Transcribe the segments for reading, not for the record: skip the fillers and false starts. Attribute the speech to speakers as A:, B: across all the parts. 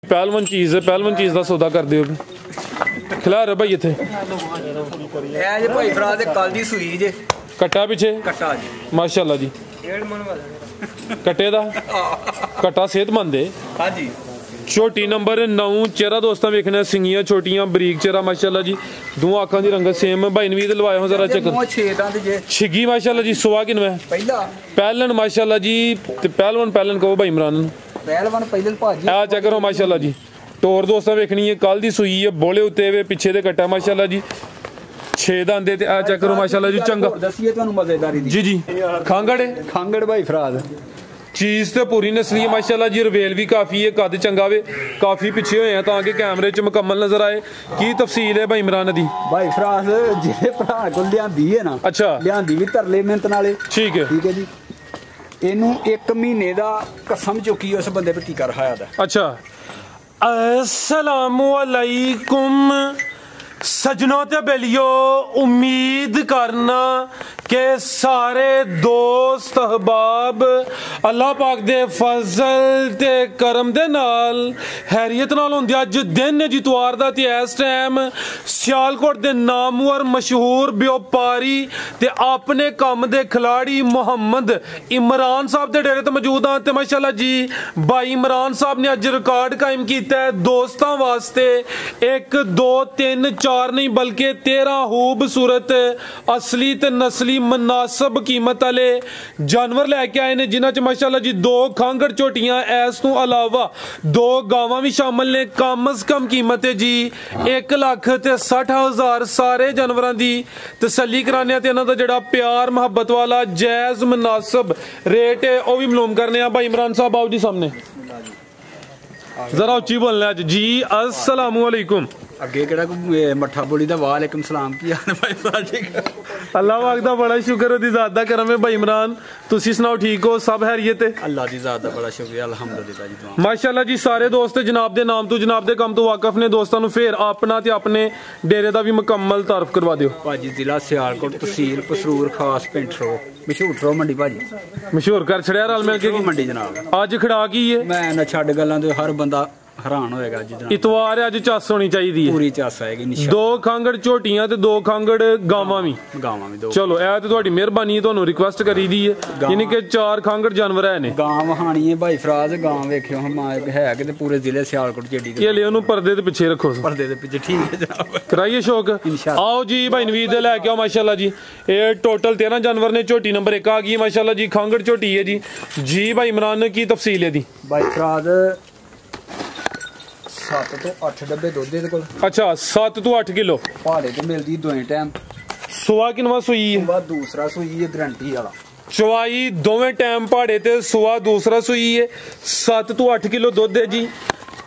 A: पहलवान चीज़ है, पहलवान चीज़ का सौदा कर दियो खिला रहे भाई इतने
B: भाई फराज कल दी सूई जे
A: कट्टा पिछे
B: कट्टा जी
A: माशाल्लाह जी कट्टे दा कट्टा सेहतमंद है।
B: हाँ जी
A: छोटी नंबर 9 चेहरा दोस्तों वेखना सिंगियां छोटियां बरीक चेहरा माशाल्लाह जी दो आंखों की रंगत सेम भाई नवीद लवाए हो जरा चेक छिगी माशाल्लाह जी सुहा किनवा
B: पहला
A: पहलन माशाल्लाह जी ते पहलवान कहो भाई इमरान
B: पहलवान पहले भाजी
A: आ चेक करो माशाल्लाह जी टोर दोस्तों वेखनी है कल दी सूई है बोले उत्ते वे पिछे दे कट्टा माशाल्लाह जी 6 दांदे ते आ चेक करो माशाल्लाह जी चंगा
B: दसिए तुहानू मजेदारी दी
A: जी खांगड़
B: भाई फराज
A: चीज़ तो पूरी नस्ली है माशाल्लाह जी रवेल भी काफ़ी है कद चंगा वे काफ़ी पिछे हुए हैं ताकि कैमरे च मुकम्मल नजर आए की तफसील है भाई इमरान दी
B: भाई फराज जेह्ड़े भरा को लियांदी है ना
A: अच्छा
B: लियांदी भी तरले मेहनत नाले
A: ठीक है
B: जी इनू 1 महीने दा कसम चुकी उस बंदे पे टीका रखाया दा
A: अच्छा अस्सलामु अलैकुम सजनों ते बेलियो उम्मीद करना के सारे दोस्त अहबाब अल्लाह पाक दे फजल ते करम दे नाल हैरियत नाल होंदे अज दिन जितवार दा ते इस टाइम सियालकोट दे नामवर मशहूर व्यापारी ते अपने काम दे खिलाड़ी मोहम्मद इमरान साहब दे डेरे ते मौजूद हां ते माशाल्लाह जी भाई इमरान साहब ने अज रिकॉर्ड कायम कीता है दोस्तां वास्ते 1 2 3 4 नहीं बल्कि 13 खूबसूरत असली ते नस्ली मुनासिब कीमत वाले जानवर लैके आए ने जिन्हां च माशाल्लाह जी 2 खांगड़ झोटियां इस तो अलावा 2 गावां भी शामिल ने कम अज कम कीमत है जी 1,60,000 सारे जानवरां दी तसल्ली कराने ते इन्हां दा जेड़ा प्यार मोहब्बत वाला जायज मुनासिब रेट है वह भी मालूम करने भाई इमरान साहब आओ जी सामने जरा उच्ची बोलना जी अस्सलामु अलैकुम
B: अगे केड़ा मट्ठा बोली दा वालेकुम सलाम की हाल भाई फराज
A: अल्लाह पाक दा बड़ा शुक्र है दी जात दा करम है भाई इमरान तुसी सुनाओ ठीक हो सब हैरियत है
B: अल्लाह दी जात दा बड़ा शुक्रिया अल्हम्दुलिल्लाह जी
A: माशाल्लाह जी सारे दोस्त जनाब दे नाम तो जनाब दे काम तो वाकफ ने दोस्तां नु फिर अपना ते अपने डेरे दा भी मुकम्मल तारफ करवा दियो
B: भाजी जिला सियालकोट तहसील पसरूर खास पिंड रो मशहूर रो मंडी भाजी
A: मशहूर कर छड़िया रल मिल के
B: मंडी जनाब
A: आज खड़ा की है
B: मैं ना छड़ गल्लां ते हर बंदा हैरान होएगा जी जनाब
A: इतवार अज चस होनी चाहिए
B: पूरी चस आएगी
A: 2 खांगड़ झोटियां ते 2 खांगड़ गावां भी
B: दो
A: चलो ए ते तुहाडी मेहरबानी है तुहानू रिक्वेस्ट करी दी है यानी कि 4 खांगड़ जानवर है ने
B: गां वहानी है भाई फराज गां वेखियो हम है कि पूरे जिले सियालकोट जेडी
A: ये ले ओनू पर्दे दे पीछे रखो
B: पर्दे दे पीछे ठीक है जनाब
A: कराइए शौक आओ जी भाई नवीद दे लेके आओ माशाल्लाह जी ये टोटल 13 जानवर ने झोटी नंबर 1 आ गई माशाल्लाह जी खांगड़ झोटी है जी भाई इमरान की तफसील है दी
B: भाई फराज 7 तो 8 डब्बे दुध दे कोल
A: अच्छा 7 तो 8 किलो
B: पहाड़े ते मिलदी दोवें टाइम
A: सुआ किनवा सुई है
B: सुआ दूसरा सुई है गारंटी वाला
A: चवाई दोवें टाइम पहाड़े ते सुआ दूसरा सुई है 7 तो 8 किलो दुध है जी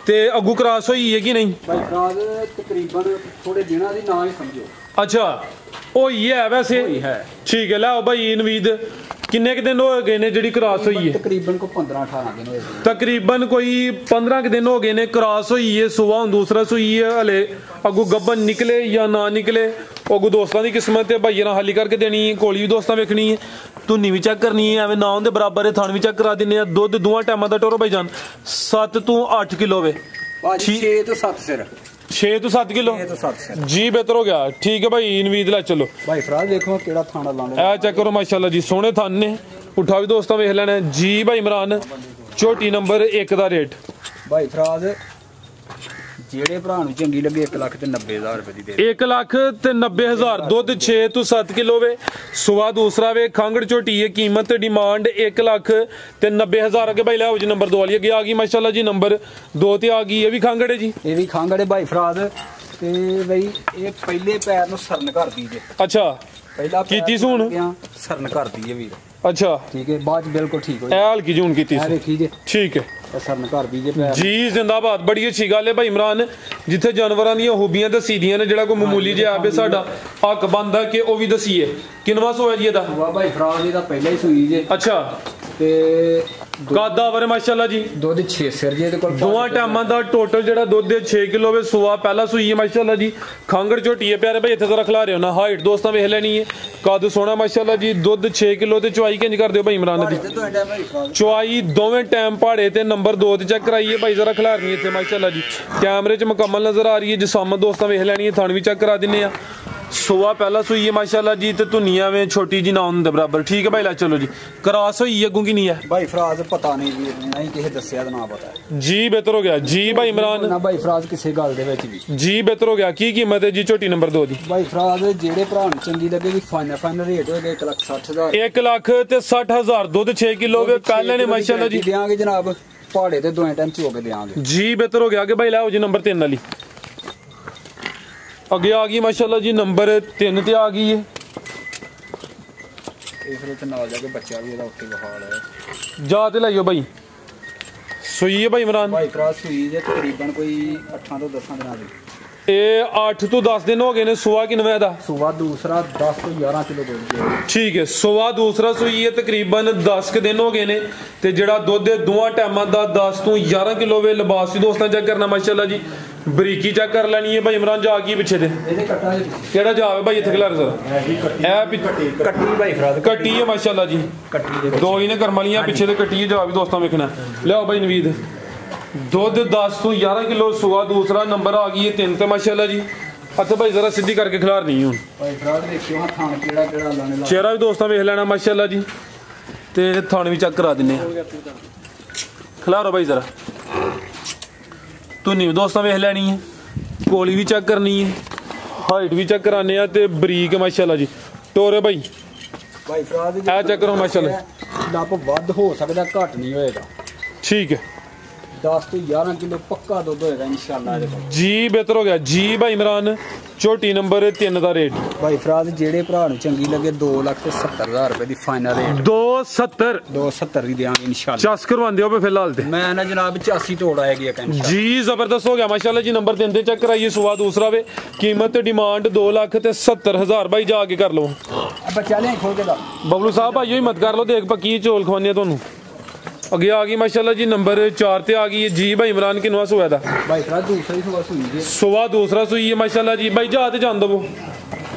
A: ते अगू क्रॉस हुई है कि नहीं
B: भाई फराज तकरीबन थोड़े दिनों दी ना ही समझो
A: अच्छा ओ ये है वैसे
B: है
A: ठीक है लाओ भाई नवीद किन्ने के दिन हो गए ने जेडी क्रॉस हुई है
B: तकरीबन को 15-18 दिन होए
A: तकरीबन कोई 15 के दिन हो गए ने क्रॉस हुई है सुबह दूसरा सुई है हले अगू गब्बन निकले या ना निकले अगू दोस्तों की किस्मत है भाई हली करके देनी है कोली भी दोस्तां वेखनी है धुनी भी चेक करनी है एवं ना उनके बराबर है थान भी चेक करा देने दुध 2 टाइमां दा टोरो भाई जान 7 तो 8 किलो वे
B: 6 तो 7 सिर
A: 6 तो 7 किलो जी बेहतर हो गया ठीक है भाई नवीद ला चलो
B: भाई फराज देखो केड़ा थाना लाने
A: ए चेक करो माशाल्लाह जी सोने थान ने उठा भी दोस्तों वेख लेना जी भाई इमरान झोटी नंबर 1 दा रेट
B: भाई फराज जेड़े भरा नु चंगी लगे 1,90,000 रुपए दी दे
A: 1,90,000 दुध 6 तो 7 किलो वे सुबह दूसरा वे खांगड़ झोटी है कीमत डिमांड 1,90,000 अगे भाई लाओ जी नंबर 2 वाली अगे आ गई माशाल्लाह जी नंबर 2 ते आ गई ये भी खांगड़ है जी
B: ये भी खांगड़ है भाई फराज ते भाई ये पहले पैर नु सरन कर दी जे
A: अच्छा
B: पहला
A: कीती सून
B: सरन कर दी है वीर
A: अच्छा
B: ठीक है बाद बिल्कुल ठीक हो
A: ए हल्की जून कीती
B: देखी जे
A: ठीक है
B: सरन कर दी जे
A: जी जिंदाबाद बड़ी अच्छी गल है भाई इमरान जिथे जानवरां दी खूबियां दसी दियां ने जेड़ा कोई मामूली जिहा है साडा हक बनदा कि ओ भी दसीए किनवा सोया जी एदा
B: भाई फराज दा पहले ही सुई जे
A: अच्छा
B: ते
A: ਕਾਦਾ ਵਰੇ ਮਾਸ਼ਾਅੱਲਾ ਜੀ
B: ਦੁੱਧ 6 ਸਿਰ ਜੀ ਇਹਦੇ ਕੋਲ
A: ਦੋਵਾਂ ਟਾਈਮਾਂ ਦਾ ਟੋਟਲ ਜਿਹੜਾ ਦੁੱਧ 6 ਕਿਲੋ ਵੇ ਸੂਆ ਪਹਿਲਾ ਸੂਈ ਹੈ ਮਾਸ਼ਾਅੱਲਾ ਜੀ ਖੰਗੜ ਝੋਟੀ ਹੈ ਪਿਆਰੇ ਭਾਈ ਇੱਥੇ ਜ਼ਰਾ ਖਿਲਾ ਰਹੇ ਹੋ ਨਾ ਹਾਈਟ ਦੋਸਤਾਂ ਵੇਖ ਲੈਣੀ ਹੈ ਕੱਦ ਸੋਹਣਾ ਮਾਸ਼ਾਅੱਲਾ ਜੀ ਦੁੱਧ 6 ਕਿਲੋ ਤੇ ਚੁਆਈ ਕਿੰਜ ਕਰਦੇ ਹੋ ਭਾਈ ਇਮਰਾਨ ਦੀ ਚੁਆਈ ਦੋਵੇਂ ਟਾਈਮ ਪਹਾੜੇ ਤੇ ਨੰਬਰ 2 ਤੇ ਚੈੱਕ ਕਰਾਈਏ ਭਾਈ ਜ਼ਰਾ ਖਿਲਾਰਨੀ ਇੱਥੇ ਮਾਸ਼ਾਅੱਲਾ ਜੀ ਕੈਮਰੇ 'ਚ ਮੁਕੰਮਲ ਨਜ਼ਰ ਆ ਰਹੀ ਹੈ ਜਿਸਮ ਦੋਸਤਾਂ ਵੇਖ ਲੈਣੀ ਹੈ ਥਣ ਵੀ ਚੈੱਕ ਕਰਾ ਦਿੰਨੇ ਆ ਸੂਆ ਪਹਿਲਾ ਸੂਈ ਹੈ ਮਾਸ਼ਾਅੱਲਾ ਜੀ ਤੇ ਧੁਨੀਆਂ ਵੇ ਛੋਟੀ ਜੀ ਨਾ ਹੁੰਦੇ ਬਰਾਬਰ ਠੀਕ ਹੈ ਭਾਈ ਲਾ ਚਲੋ ਜੀ ਕ੍ਰਾਸ ਹੋਈ ਹੈ ਗੁੰਗੀ ਨਹੀਂ ਹੈ
B: ਭਾਈ ਫਰਾਜ਼ ਪਤਾ ਨਹੀਂ ਵੀ ਨਹੀਂ ਕਿਸੇ ਦੱਸਿਆ ਤਾਂ ਨਾ ਪਤਾ
A: ਜੀ ਬਿਹਤਰ ਹੋ ਗਿਆ ਜੀ ਭਾਈ ਇਮਰਾਨ
B: ਨਾ ਭਾਈ ਫਰਾਜ਼ ਕਿਸੇ ਗੱਲ ਦੇ ਵਿੱਚ ਵੀ
A: ਜੀ ਬਿਹਤਰ ਹੋ ਗਿਆ ਕੀ ਕੀਮਤ ਹੈ ਜੀ ਝੋਟੀ ਨੰਬਰ 2 ਦੀ
B: ਭਾਈ ਫਰਾਜ਼ ਜਿਹੜੇ ਭਰਾ ਨੂੰ ਚੰਗੀ ਲੱਗੇਗੀ ਫਾਈਨਲ ਰੇਟ ਹੋਏਗਾ 1,60,000
A: 1 ਲੱਖ ਤੇ 60,000 ਦੁੱਧ 6 ਕਿਲੋ ਵੇ ਪਹਿਲੇ ਨੇ ਮਾਸ਼ਾਅੱਲਾ ਜੀ
B: ਦਿਆਂਗੇ ਜਨਾਬ ਪਹਾੜੇ ਤੇ ਦੋਵੇਂ ਟਾਈਮ ਚੋ ਕੇ ਦਿਆਂਗੇ
A: ਜੀ ਬਿਹਤਰ ਹੋ ਗਿਆ ਕਿ ਭਾਈ ਲਾਓ ਜੀ ਨੰਬਰ 3 ਵਾਲੀ ਅੱਗੇ ਆ ਗਈ ਮਾਸ਼ਾਅੱਲਾ ਜੀ ਨੰਬਰ 3 ਤੇ ਆ ਗਈ ਹੈ
B: ਇਸ ਵਿੱਚ ਨਾਲ ਜਾ ਕੇ ਬੱਚਾ ਵੀ ਇਹਦਾ ਉੱਤੇ ਬਹਾਲ ਹੈ
A: ਜਾ ਤੇ ਲਾਈਓ ਭਾਈ ਸੂਈ ਹੈ ਭਾਈ ਇਮਰਾਨ
B: ਭਾਈ ਫਰਾਜ਼ ਸੂਈ ਦੇ ਤਕਰੀਬਨ ਕੋਈ 8 ਤੋਂ 10 ਦਿਨਾਂ ਦੀ
A: ਇਹ 8 ਤੋਂ 10 ਦਿਨ ਹੋ ਗਏ ਨੇ ਸੂਆ ਕਿੰਨਾ ਦਾ
B: ਸੂਆ ਦੂਸਰਾ 10 ਤੋਂ 11 ਕਿਲੋ ਦੁੱਧ
A: ਠੀਕ ਹੈ ਸੂਆ ਦੂਸਰਾ ਸੂਈ ਹੈ ਤਕਰੀਬਨ 10 ਕ ਦਿਨ ਹੋ ਗਏ ਨੇ ਤੇ ਜਿਹੜਾ ਦੁੱਧ ਦੇ ਦੋਵਾਂ ਟਾਈਮਾਂ ਦਾ 10 ਤੋਂ 11 ਕਿਲੋ ਵੇ ਲਿਬਾਸ ਵੀ ਦੋਸਤਾਂ ਚੈੱਕ ਕਰਨਾ ਮਾਸ਼ਾਅੱਲਾ ਜੀ ਬਰੀਕੀ ਚੈੱਕ ਕਰ ਲੈਣੀ ਹੈ ਭਾਈ ਇਮਰਾਨ ਜਾ ਕੀ ਪਿੱਛੇ ਦੇ
B: ਇਹਦੇ ਕੱਟਾ
A: ਕਿਹੜਾ ਜਾਵੇ ਭਾਈ ਇੱਥੇ ਖਿਲਾਰ ਸਰ ਇਹ
B: ਕੱਟੀ ਭਾਈ ਫਰਾਜ਼
A: ਕੱਟੀ ਹੈ ਮਾਸ਼ਾਅੱਲਾ ਜੀ
B: ਕੱਟੀ
A: ਦੋ ਹੀ ਨੇ ਕਰਮ ਵਾਲੀਆਂ ਪਿੱਛੇ ਦੇ ਕੱਟੀ ਹੈ ਜਾ ਵੀ ਦੋਸਤਾਂ ਵੇਖਣਾ ਲਿਆਓ ਭਾਈ ਨਵੀਦ ਦੁੱਧ 10 ਤੋਂ 11 ਕਿਲੋ ਸੂਆ ਦੂਸਰਾ ਨੰਬਰ ਆ ਗਈ ਹੈ 3 ਤੇ ਮਾਸ਼ਾਅੱਲਾ ਜੀ ਅੱਛਾ ਭਾਈ ਜ਼ਰਾ ਸਿੱਧੀ ਕਰਕੇ ਖਿਲਾਰ ਨਹੀਂ ਹੁਣ
B: ਭਾਈ ਫਰਾਜ਼ ਦੇਖਿਓ ਥਾਂ ਕਿਹੜਾ ਲਾਣੇ ਲਾ
A: ਚਿਹਰਾ ਵੀ ਦੋਸਤਾਂ ਵੇਖ ਲੈਣਾ ਮਾਸ਼ਾਅੱਲਾ ਜੀ ਤੇ ਥਣ ਵੀ ਚੈੱਕ ਕਰਾ ਦਿੰਨੇ ਆ ਖਿਲਾਰੋ ਭਾਈ ਜ਼ਰਾ ਧੁਨੀ ਦੋਸਤਾਂ ਵੇਖ ਲੈਣੀ ਹੈ ਕੋਲੀ ਵੀ ਚੈੱਕ ਕਰਨੀ ਹੈ ਹਾਈਟ ਵੀ ਚੈੱਕ ਕਰਾਣੇ ਆ ਤੇ ਬਰੀਕ ਮਾਸ਼ਾਅੱਲਾ ਜੀ ਟੋਰੇ ਭਾਈ
B: ਫਰਾਜ਼
A: ਇਹ ਚੈੱਕ ਕਰੋ ਮਾਸ਼ਾਅੱਲਾ
B: ਲੱਭ ਵੱਧ ਹੋ ਸਕਦਾ ਘੱਟ ਨਹੀਂ ਹੋਏਗਾ
A: ਠੀਕ ਹੈ
B: 10 ਤੋਂ 11 ਕਿਲੋ ਪੱਕਾ ਦੁੱਧ ਹੋਏਗਾ ਇਨਸ਼ਾਅੱਲਾ ਇਹਦੇ ਕੋਲ
A: ਜੀ ਬਿਹਤਰ ਹੋ ਗਿਆ ਜੀ ਭਾਈ ਇਮਰਾਨ ਝੋਟੀ ਨੰਬਰ 3 ਦਾ ਰੇਟ
B: ਭਾਈ ਫਰਾਜ਼ ਜਿਹੜੇ ਭਰਾ ਨੂੰ ਚੰਗੀ ਲੱਗੇ 2,70,000 ਰੁਪਏ ਦੀ ਫਾਈਨਲ ਰੇਟ
A: 270
B: ਦੀ ਦਿਆਂਗੇ ਇਨਸ਼ਾਅੱਲਾ
A: ਚਸ ਕਰਵਾਉਂਦੇ ਹੋ ਫਿਲਹਾਲ ਤੇ
B: ਮੈਂ ਨਾ ਜਨਾਬ 85 ਤੋੜ ਆਏਗੀ
A: ਜੀ ਜ਼ਬਰਦਸਤ ਹੋ ਗਿਆ ਮਾਸ਼ਾਅੱਲਾ ਜੀ ਨੰਬਰ 3 ਤੇ ਚੈੱਕ ਕਰਾਈਏ ਸੂਆ ਦੂਸਰਾ ਵੇ ਕੀਮਤ ਤੇ ਡਿਮਾਂਡ 2,70,000 ਭਾਈ ਜਾ ਕੇ ਕਰ ਲਓ
B: ਬੱਚਾ ਲੈ ਖੋਲ ਕੇ ਦਾ
A: ਬਬਲੂ ਸਾਹਿਬ ਭਾਈਓ ਹਿੰਮਤ ਕਰ ਲਓ ਦੇਖ ਪੱਕੀ ਝੋਲ ਖਵਾਉਂਦੇ ਤੁਹਾਨੂੰ ਅੱਗੇ ਆ ਗਈ ਮਾਸ਼ਾਅੱਲਾ ਜੀ ਨੰਬਰ 4 ਤੇ ਆ ਗਈ ਹੈ ਜੀ ਭਾਈ ਇਮਰਾਨ ਕਿੰਨਵਾ ਸੂਆ ਦਾ
B: ਭਾਈ ਫਰਾਜ਼ ਦੂਸਰੀ ਸੂਆ ਸੂਈ ਜੀ
A: ਸੂਆ ਦੂਸਰਾ ਸੂਈ ਹੈ ਮਾਸ਼ਾਅੱਲਾ ਜੀ ਭਾਈ ਜਾ ਤੇ ਜਾਣ ਦਵੋ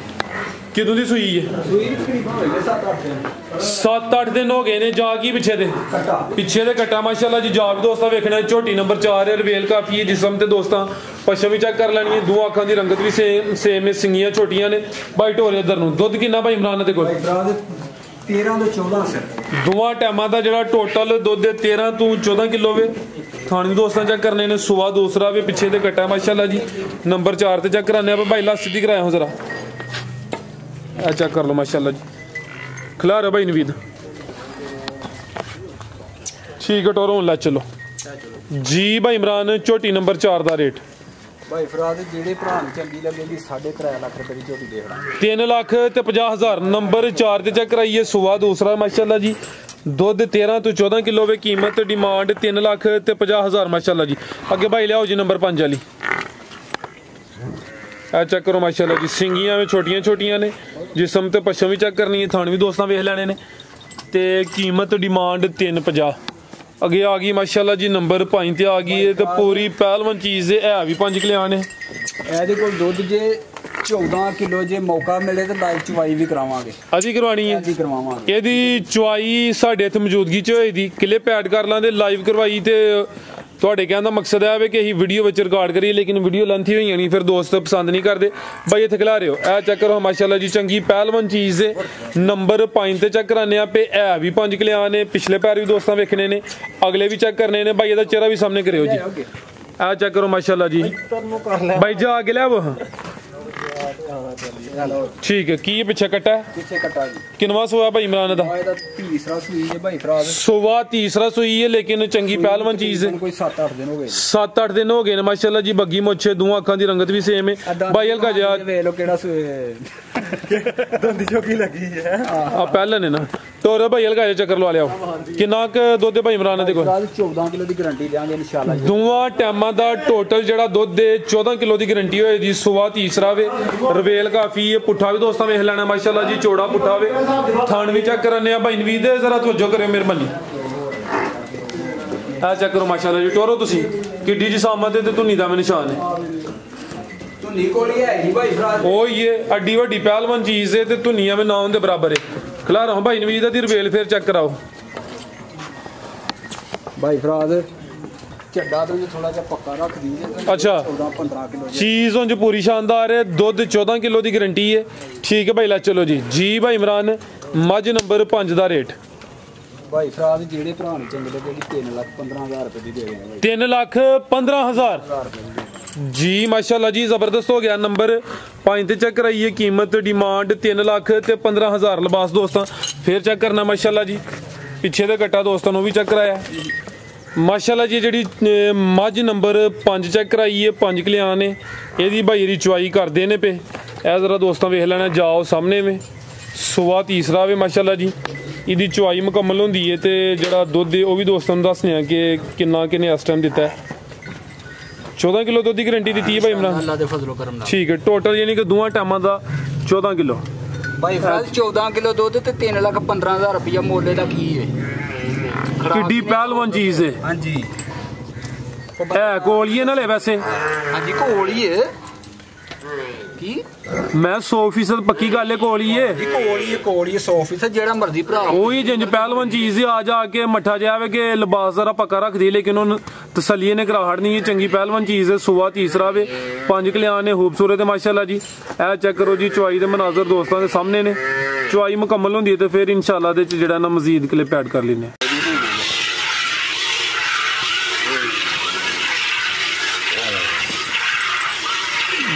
A: ਕਿਦੋਂ ਦੀ ਸੂਈ ਹੈ
B: ਸੂਈ ਤਕਰੀਬਨ ਹੋਈ 7-8 ਦਿਨ
A: 7-8 ਦਿਨ ਹੋ ਗਏ ਨੇ ਜਾ ਕੀ ਪਿੱਛੇ ਦੇ ਕੱਟਾ ਮਾਸ਼ਾਅੱਲਾ ਜੀ ਜਾ ਵੀ ਦੋਸਤਾਂ ਵੇਖਣਾ ਝੋਟੀ ਨੰਬਰ 4 ਹੈ ਰਵੇਲ ਕਾਫੀ ਹੈ ਜਿਸਮ ਤੇ ਦੋਸਤਾਂ ਪਛਮ ਵੀ ਚੈੱਕ ਕਰ ਲੈਣੀ ਹੈ ਦੋ ਅੱਖਾਂ ਦੀ ਰੰਗਤ ਵੀ ਸੇਮ ਹੈ ਸਿੰਗੀਆਂ ਛੋਟੀਆਂ ਨੇ ਭਾਈ ਢੋਰੇ ਇਧਰ ਨੂੰ ਦੁੱਧ ਕਿੰਨਾ ਭਾਈ ਇਮਰਾਨ ਦੇ ਕੋਲ
B: 13 ਤੋਂ 14 ਸਿਰ
A: ਦੋਵਾਂ ਟਾਈਮਾਂ ਦਾ ਜਿਹੜਾ ਟੋਟਲ ਦੁੱਧ 13 ਤੋਂ 14 ਕਿਲੋ ਵੇ ਖਾਣੀ ਦੋਸਤਾਂ ਚੈੱਕ ਕਰਨੇ ਨੇ ਸੂਆ ਦੂਸਰਾ ਵੀ ਪਿੱਛੇ ਦੇ ਕੱਟਾ ਮਾਸ਼ਾਅੱਲਾ ਜੀ ਨੰਬਰ 4 ਤੇ ਚੈੱਕ ਕਰਾਣੇ ਆ ਭਾਈ ਲਾ ਸਿੱਧੀ ਕਰਾਇਆ ਹੋ ਜ਼ਰਾ ਇਹ ਚੈੱਕ ਕਰ ਲਓ ਮਾਸ਼ਾਅੱਲਾ ਜੀ ਖਿਲਾਰ ਭਾਈ ਨਵੀਦ ਠੀਕ ਹੈ ਟੋਰੋਂ ਲੈ ਚਲੋ ਜੀ ਭਾਈ ਇਮਰਾਨ ਝੋਟੀ ਨੰਬਰ 4 ਦਾ ਰੇਟ
B: ਭਾਈ ਫਰਾਜ਼ ਜਿਹੜੇ ਭਰਾ ਨੂੰ ਚੰਗੀ ਲੱਗੇਗੀ 3.5 ਲੱਖ ਰੁਪਏ ਦੀ ਝੋਟੀ ਦੇਖਣਾ
A: 3 ਲੱਖ ਤੇ 50,000 ਨੰਬਰ 4 ਤੇ ਚੈੱਕ ਕਰਾਈਏ ਸੂਆ ਦੂਸਰਾ ਮਾਸ਼ਾਅੱਲਾ ਜੀ ਦੁੱਧ 13 ਤੋਂ 14 ਕਿਲੋ ਵੇ ਕੀਮਤ ਡਿਮਾਂਡ 3 ਲੱਖ ਤੇ 50,000 ਮਾਸ਼ਾਅੱਲਾ ਜੀ ਅੱਗੇ ਭਾਈ ਲਿਆਓ ਜੀ ਨੰਬਰ 5 ਵਾਲੀ ਇਹ ਚੈੱਕ ਕਰੋ ਮਾਸ਼ਾਅੱਲਾ ਜੀ ਸਿੰਗੀਆਂ ਵਿੱਚ ਛੋਟੀਆਂ ਛੋਟੀਆਂ ਨੇ ਜਿਸਮ ਤੇ ਪਛਮ ਵੀ ਚੈੱਕ ਕਰਨੀ ਹੈ ਥਣ ਵੀ ਦੋਸਤਾਂ ਵੇਖ ਲੈਣੇ ਨੇ ਤੇ ਕੀਮਤ ਡਿਮਾਂਡ 350 ਅੱਗੇ ਆ ਗਈ ਮਾਸ਼ਾਅੱਲਾ ਜੀ ਨੰਬਰ 5 ਤੇ ਆ ਗਈ ਹੈ ਤੇ ਪੂਰੀ ਪਹਿਲਵਾਨ ਚੀਜ਼ ਹੈ ਵੀ 5 ਕਿਲਿਆਂ ਨੇ
B: ਇਹਦੇ ਕੋਲ ਦੁੱਧ ਜੇ 14 ਕਿਲੋ ਜੇ ਮੌਕਾ ਮਿਲੇ ਤੇ ਲਾਈਵ ਚਵਾਈ ਵੀ ਕਰਾਵਾਂਗੇ
A: ਅਸੀਂ ਕਰਵਾਣੀ ਹੈ
B: ਅਸੀਂ ਕਰਵਾਵਾਂਗੇ
A: ਇਹਦੀ ਚਵਾਈ ਸਾਡੇ ਇੱਥੇ ਮੌਜੂਦਗੀ 'ਚ ਹੋਈ ਦੀ ਕਲਿੱਪ ਐਡ ਕਰ ਲਾਂਦੇ ਲਾਈਵ ਕਰਵਾਈ ਤੇ ਤੁਹਾਡੇ ਕਹਿਣ ਦਾ ਮਕਸਦ ਹੈ ਕਿ ਅਸੀਂ ਵੀਡੀਓ ਵਿੱਚ ਰਿਕਾਰਡ ਕਰੀਏ ਲੇਕਿਨ ਵੀਡੀਓ ਲੈਂਥੀ ਹੋਈ ਜਾਣੀ ਫਿਰ ਦੋਸਤ ਪਸੰਦ ਨਹੀਂ ਕਰਦੇ ਬਾਈ ਇੱਥੇ ਖਿਲਾ ਰਹੇ ਹੋ ਇਹ ਚੈੱਕ ਕਰੋ ਮਾਸ਼ਾਅੱਲਾ ਜੀ ਚੰਗੀ ਪਹਿਲਵਾਨ ਚੀਜ਼ ਹੈ ਨੰਬਰ 5 ਤੇ ਚੈੱਕ ਕਰਾਨੇ ਆ ਪੇ ਇਹ ਵੀ 5 ਕਿਲਿਆਂ ਨੇ ਪਿਛਲੇ ਪੈਰ ਵੀ ਦੋਸਤਾਂ ਵੇਖਣੇ ਨੇ ਅਗਲੇ ਵੀ ਚੈੱਕ ਕਰਨੇ ਨੇ ਬਾਈ ਇਹਦਾ ਚਿਹਰਾ ਵੀ ਸਾਹਮਣੇ ਕਰਿਓ ਜੀ ਇਹ ਚੈੱਕ ਕਰੋ ਮਾਸ਼ਾਅੱਲਾ ਜੀ ਬਾਈ ਜਾ ਕੇ ਲਿਆਵੋ ठीक है की पिछे कट्टा है किनवा सुआ भाई इमरान दा
B: तीसरा सुई है भाई फराज
A: सुवा तीसरा सुई है लेकिन चंगी पहलवान चीज है
B: कोई 7-8 दिन हो गए
A: 7-8 दिन हो गए माशाल्लाह जी बग्गी मोछे दो अखां दी रंगत भी सेम है भाई हल्का जा
B: वे लो केड़ा दंदी चौकी लगी है
A: आ पहले ने ना तो भाई हल्का जा चक्कर लवा लियाओ किन्ना क दुध भाई इमरान दे कोल
B: 14 किलो दी गारंटी देंगे इंशाल्लाह
A: दोवां टाइमां दा टोटल जेड़ा दुध दे 14 किलो दी गारंटी होए दी सुवा तीसरा वे रवेल काफी है पुट्ठा भी दोस्तों वेख लेना माशाल्लाह जी चौड़ा पुट्ठा वे थान भी चेक करने भाई नवीद जरा तवज्जो करियो मेहरबानी ਆ ਚੈੱਕ ਕਰੋ ਮਾਸ਼ਾਅੱਲਾ ਜੀ ਟੋਰੋ ਤੁਸੀਂ ਕਿੱਡੀ ਜਿਸਾਮਤ ਤੇ ਧੁੰਨੀ ਦਾ ਨਿਸ਼ਾਨ ਹੈ
B: ਧੁੰਨੀ ਕੋਲੀ ਹੈ ਜੀ ਭਾਈ ਫਰਾਜ਼
A: ਉਹ ਹੀ ਹੈ ਅੱਡੀ ਵੱਡੀ ਪਹਿਲਵਾਨ ਚੀਜ਼ ਹੈ ਤੇ ਧੁੰਨੀਆਂ ਵੀ ਨਾ ਉਹਦੇ ਬਰਾਬਰ ਹੈ ਖਿਲਾ ਰਹਾ ਭਾਈ ਨਵੀਦ ਦੀ ਰਵੇਲ ਫੇਰ ਚੈੱਕ ਕਰਾਓ
B: ਭਾਈ ਫਰਾਜ਼ ਝੱਡਾ ਤੋਂ ਥੋੜਾ ਜਿਹਾ ਪੱਕਾ ਰੱਖ ਦੀਏ
A: ਅੱਛਾ
B: 14-15 ਕਿਲੋ
A: ਚੀਜ਼ ਉਂਝ ਪੂਰੀ ਸ਼ਾਨਦਾਰ ਹੈ ਦੁੱਧ 14 ਕਿਲੋ ਦੀ ਗਾਰੰਟੀ ਹੈ ਠੀਕ ਹੈ ਭਾਈ ਲੈ ਚਲੋ ਜੀ ਭਾਈ ਇਮਰਾਨ ਮੱਝ ਨੰਬਰ 5 ਦਾ ਰੇਟ
B: ਭਾਈ ਫਰਾਜ਼ ਜਿਹੜੇ ਭਰਾ ਨੂੰ ਚੰਗੇ ਲੱਗੇ ਜੀ 3,15,000 ਰੁਪਏ ਦੀ ਦੇ ਦੇਣਾ
A: 3,15,000 ਜੀ ਮਾਸ਼ਾਅੱਲਾ ਜੀ ਜ਼ਬਰਦस्त ਹੋ ਗਿਆ ਨੰਬਰ 5 ਤੇ ਚੈੱਕ ਕਰਾਈਏ ਕੀਮਤ ਡਿਮਾਂਡ 3 ਲੱਖ ਤੇ 15,000 ਲਿਬਾਸ ਦੋਸਤਾਂ ਫੇਰ ਚੈੱਕ ਕਰਨਾ ਮਾਸ਼ਾਅੱਲਾ ਜੀ ਪਿੱਛੇ ਦੇ ਕੱਟਾ ਦੋਸਤਾਂ ਨੂੰ ਵੀ ਚੈੱਕ ਕਰਾਇਆ ਮਾਸ਼ਾਅੱਲਾ ਜੀ ਜਿਹੜੀ ਮੱਝ ਨੰਬਰ 5 ਚੈੱਕ ਕਰਾਈਏ 5 ਕਲਿਆਣ ਨੇ ਇਹਦੀ ਭਾਈ ਦੀ ਚੁਆਈ ਕਰਦੇ ਨੇ ਪੇ ਇਹ ਜ਼ਰਾ ਦੋਸਤਾਂ ਵੇਖ ਲੈਣਾ ਜਾਓ ਸਾਹਮਣੇ ਵੇ ਸੁਆ ਤੀਸਰਾ ਵੇ ਮਾਸ਼ਾਅੱਲਾ ਜੀ ਇਹਦੀ ਚੁਆਈ ਮੁਕੰਮਲ ਹੁੰਦੀ ਹੈ ਤੇ ਜਿਹੜਾ ਦੁੱਧ ਹੈ ਉਹ ਵੀ ਦੋਸਤਾਂ ਨੂੰ ਦੱਸਨੇ ਆ ਕਿ ਕਿੰਨਾ ਕਿਨੇ ਇਸ ਟਾਈਮ ਦਿੱਤਾ ਹੈ 14 ਕਿਲੋ ਦੁੱਧ ਦੀ ਗਾਰੰਟੀ ਦਿੱਤੀ ਹੈ ਭਾਈ ਇਮਰਾਨ
B: ਅੱਲਾਹ ਦੇ ਫਜ਼ਲੋ ਕਰਮ ਨਾਲ
A: ਠੀਕ ਹੈ ਟੋਟਲ ਯਾਨੀ ਕਿ ਦੋਵਾਂ ਟਾਈਮਾਂ ਦਾ 14 ਕਿਲੋ
B: ਭਾਈ ਫਰਾਜ਼ 14 ਕਿਲੋ ਦੁੱਧ ਤੇ 3,15,000 ਰੁਪਇਆ ਮੁੱਲ ਦਾ ਕੀ ਹੈ
A: ਕਿੱਡੀ ਪਹਿਲਵਾਨ ਚੀਜ਼ ਹੈ
B: ਹਾਂਜੀ
A: ਇਹ ਕੋਲੀਏ ਨਾਲੇ ਵੈਸੇ
B: ਹਾਂਜੀ ਕੋਲੀਏ ਕੀ
A: ਮੈਂ 100% ਪੱਕੀ ਗੱਲ ਹੈ ਕੋਲੀਏ
B: ਜੀ ਕੋਲੀਏ 100% ਜਿਹੜਾ ਮਰਜ਼ੀ ਭਰਾ
A: ਉਹੀ ਜਿੰਜ ਪਹਿਲਵਾਨ ਚੀਜ਼ ਆ ਜਾ ਕੇ ਮੱਠਾ ਜਾਵੇ ਕਿ ਲਿਬਾਸ ਜ਼ਰਾ ਪੱਕਾ ਰੱਖਦੀ ਲੇਕਿਨ ਉਹ ਤਸੱਲੀ ਨੇ ਕਰਾ ਹੜਨੀ ਹੈ ਚੰਗੀ ਪਹਿਲਵਾਨ ਚੀਜ਼ ਹੈ ਸੁਆ ਤੀਸਰਾ ਵੇ 5 ਕਲਿਆਣ ਨੇ ਖੂਬਸੂਰਤ ਹੈ ਮਾਸ਼ਾਅੱਲਾ ਜੀ ਇਹ ਚੈੱਕ ਕਰੋ ਜੀ ਚੁਆਈ ਦੇ ਮਨਾਜ਼ਰ ਦੋਸਤਾਂ ਦੇ ਸਾਹਮਣੇ ਨੇ ਚੁਆਈ ਮੁਕੰਮਲ ਹੁੰਦੀ ਹੈ ਤੇ ਫਿਰ ਇਨਸ਼ਾਅੱਲਾ ਦੇ ਚ ਜਿਹੜਾ ਨਾ ਮਜ਼ੀਦ ਕਲਿੱਪ ਐਡ ਕਰ ਲੈਨੇ